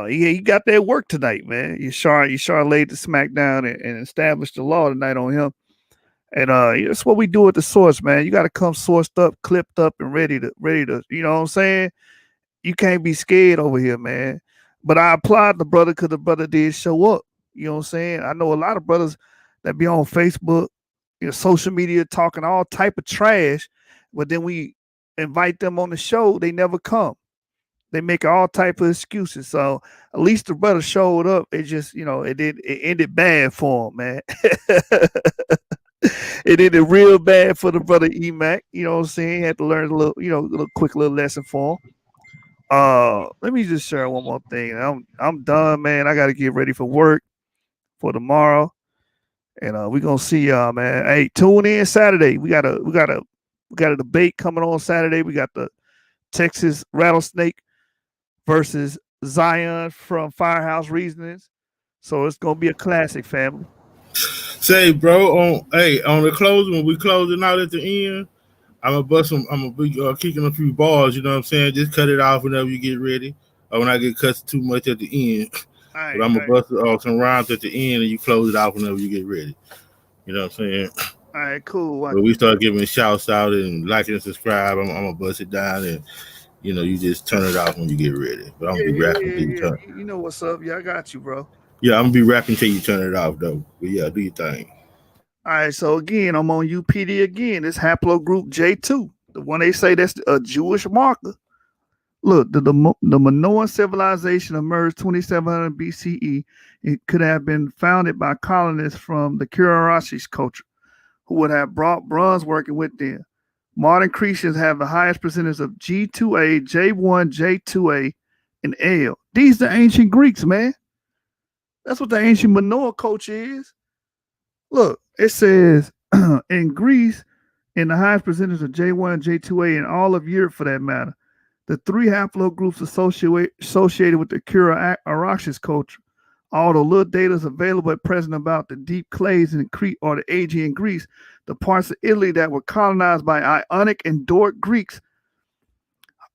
he got that work tonight, man. You sure laid the smack down and established the law tonight on him. And that's what we do at the source, man. You got to come sourced up, clipped up, and ready to, you know what I'm saying? You can't be scared over here, man. But I applaud the brother because the brother did show up. You know what I'm saying? I know a lot of brothers that be on Facebook, you know, social media talking all type of trash, but then we invite them on the show, they never come. They make all type of excuses. So at least the brother showed up. It just, you know, it ended bad for him, man. It ended real bad for the brother EMACC. You know what I'm saying? He had to learn a little, you know, a little quick little lesson for him. Let me just share one more thing. I'm done, man. I got to get ready for work for tomorrow. And we're gonna see y'all, man. Hey, tune in Saturday. We got a debate coming on Saturday. We got the Texas Rattlesnake versus Zion from Firehouse Reasonings. So it's gonna be a classic, family.
Say, bro, on the closing, when we closing out at the end, I'm gonna be kicking a few balls, you know what I'm saying? Just cut it off whenever you get ready. Or when I get cut too much at the end. But I'm gonna bust some rounds at the end and you close it out whenever you get ready. You know what I'm saying?
All right, cool.
When we start giving shouts out and liking and subscribe, I'm gonna bust it down and you just turn it off when you get ready. But I'm gonna be rapping till you turn.
You know what's up? Yeah, I got you, bro.
Yeah, I'm gonna be rapping till you turn it off though. But yeah, do your thing.
All right, so again, I'm on UPD again. This haplogroup J2, the one they say that's a Jewish marker. Look, the Minoan civilization emerged 2700 BCE. It could have been founded by colonists from the Kurarashi's culture, who would have brought bronze working with them. Modern Cretians have the highest percentage of G2A, J1, J2A, and L. These are ancient Greeks, man. That's what the ancient Minoan culture is. Look, it says in Greece, in the highest percentage of J1, J2A, and all of Europe for that matter, the three haplogroups associated with the Kura-Araxes culture. Although little data is available at present about the deep clays in Crete or the Aegean Greece, the parts of Italy that were colonized by Ionic and Doric Greeks,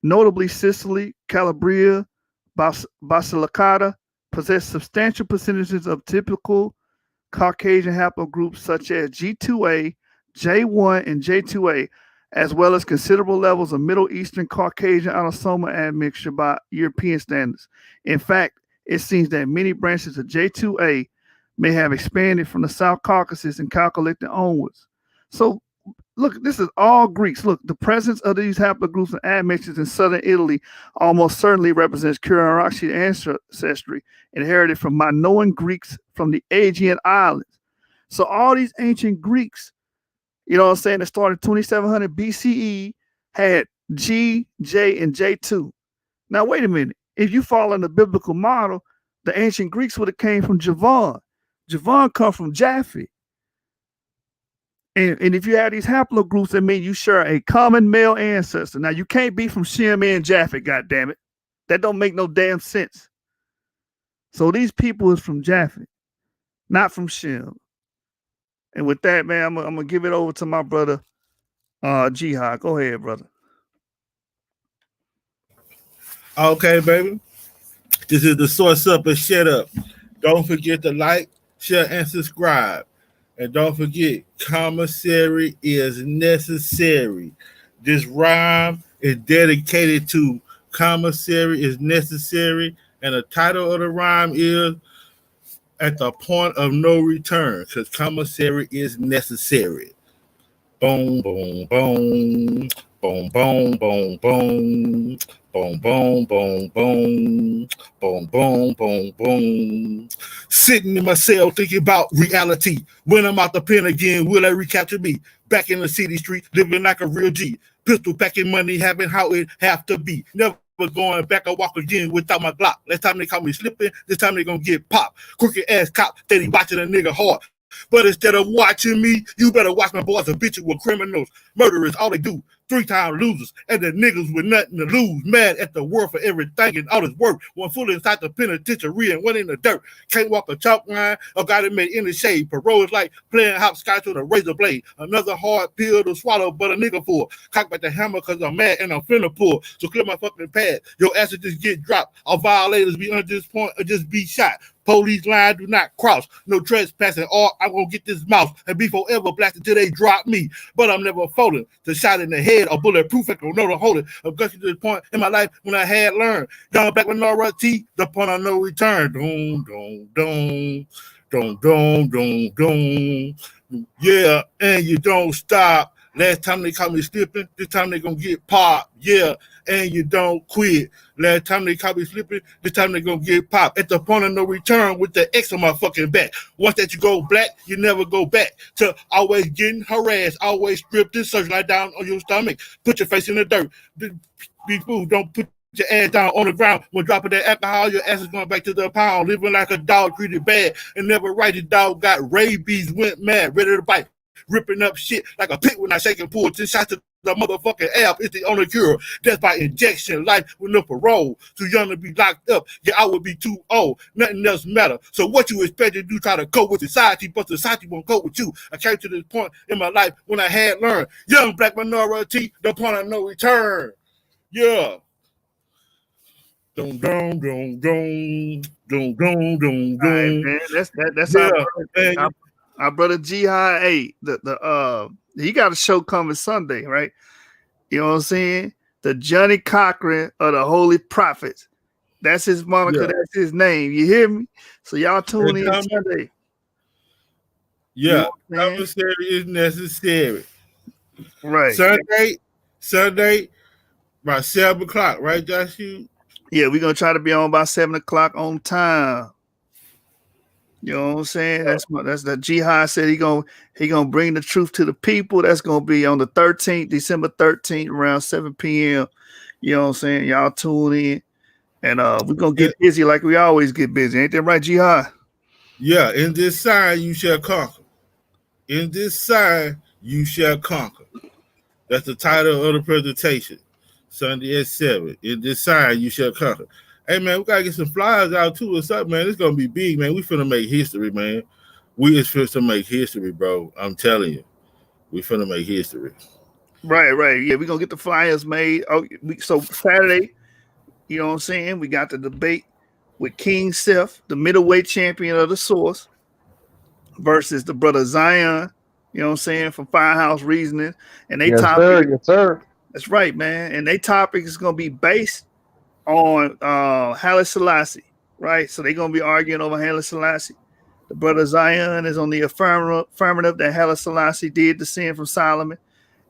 notably Sicily, Calabria, Basilicata, possess substantial percentages of typical Caucasian haplogroups such as G2A, J1, and J2A, as well as considerable levels of Middle Eastern Caucasian autosomal admixture by European standards. In fact, it seems that many branches of J2A may have expanded from the South Caucasus and Chalcolithic onwards. So, look, this is all Greeks. Look, the presence of these haplogroups and admixtures in southern Italy almost certainly represents Kura-Araxes ancestry inherited from Minoan Greeks from the Aegean Islands. So all these ancient Greeks, you know what I'm saying, that started 2700 BCE had G, J, and J2. Now, wait a minute. If you follow the biblical model, the ancient Greeks would have came from Javon. Javon come from Japhet. And if you have these haplogroups, that means you share a common male ancestor. Now, you can't be from Shem and Japhet, goddammit. That don't make no damn sense. So these people is from Japhet, not from Shem. And with that, man, I'm gonna give it over to my brother, Jihad. Go ahead, brother.
Okay, baby. This is the Source Up and Shut Up. Don't forget to like, share, and subscribe. And don't forget, commissary is necessary. This rhyme is dedicated to commissary is necessary. And the title of the rhyme is At the Point of No Return, because commissary is necessary. Boom, boom, boom. Boom, boom, boom, boom. Boom, boom, boom, boom. Boom, boom, boom, boom. Sitting in my cell thinking about reality. When I'm out the pen again, will they recapture me? Back in the city street, living like a real G. Pistol packing money, having how it have to be. Never going back and walk again without my Glock. Last time they caught me slipping, this time they gonna get popped. Crooked ass cop, steady watching a nigga hard. But instead of watching me, you better watch my boys habitual criminals, murderers, all they do, 3-time losers, and the niggas with nothing to lose, mad at the world for everything and all this work. One foot inside the penitentiary and one in the dirt. Can't walk a chalk line or got it made in the shade. Parole is like playing hopscotch with a razor blade. Another hard pill to swallow, but a nigga full. Cock back the hammer because I'm mad and I'm finna pull. So clear my fucking pad. Your ass will just get dropped. All violators be under this point or just be shot. Police line do not cross. No trespassing or I'm going to get this mouse and be forever blasted till they drop me. But I'm never folding. The shot in the head or bulletproof, I don't know to hold it. I'm gushing to the point in my life when I had learned. Young black minority, the point of no return. Doom, doom, doom. Doom, doom, doom, doom. Yeah, and you don't stop. Last time they caught me slipping, this time they gonna get popped. Yeah, and you don't quit. Last time they caught me slipping, this time they gonna get popped. At the point of no return with the X on my fucking back. Once that you go black, you never go back to always getting harassed, always stripped and searchlight down on your stomach. Put your face in the dirt. Be food, don't put your ass down on the ground. When dropping that alcohol, your ass is going back to the pound. Living like a dog, treated bad and never right. The dog got rabies, went mad, ready to bite. Ripping up shit like a pig when I shake and pull. 10 shots to the motherfucking app. It's the only cure. Death by injection. Life with no parole. Too young to be locked up. Yeah, I would be too old. Nothing else matter. So what you expect to do? Try to cope with society, but society won't cope with you. I came to this point in my life when I had learned. Young black minority, the point of no return. Yeah. Dum dum dum dum dum dum dum dum.
Right, man. That's
yeah,
our brother Jihad. Hey, he got a show coming Sunday, right? You know what I'm saying? The Johnny Cochran of the Holy Prophets. That's his moniker. Yeah. That's his name. You hear me? So y'all tune in Sunday.
Yeah, commissary is necessary.
Right.
Sunday, about 7 o'clock, right, Josh?
Yeah, we're gonna try to be on by 7 o'clock on time. You know what I'm saying? That's the Jihad said he gonna bring the truth to the people. That's gonna be on the 13th, December 13th, around 7 p.m. You know what I'm saying? Y'all tune in, and we're gonna get busy like we always get busy. Ain't that right, Jihad?
Yeah. In this sign you shall conquer. In this sign you shall conquer. That's the title of the presentation. Sunday at 7. In this sign you shall conquer. Hey, man, we got to get some flyers out, too, or something, man. It's going to be big, man. We finna make history, man. We is finna make history, bro. I'm telling you. We finna make history.
Right. Yeah, we're going to get the flyers made. So Saturday, you know what I'm saying? We got the debate with King Seth, the middleweight champion of the Source, versus the brother Zion, you know what I'm saying, from Firehouse Reasoning. And they topic.
Yes, sir.
That's right, man. And their topic is going to be based on Haile Selassie, right? So they're going to be arguing over Haile Selassie. The brother Zion is on the affirmative that Haile Selassie did descend from Solomon.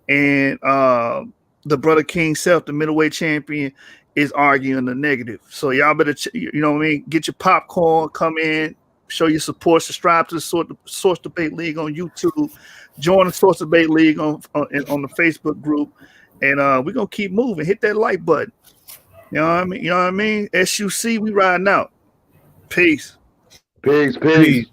And the brother King Seth, the middleweight champion, is arguing the negative. So y'all better, you know what I mean, get your popcorn, come in, show your support. Subscribe to the Source Debate League on YouTube. Join the Source Debate League on the Facebook group, and we're gonna keep moving. Hit that like button. You know what I mean? SUC, we riding out. Peace.
Peace.
Peace.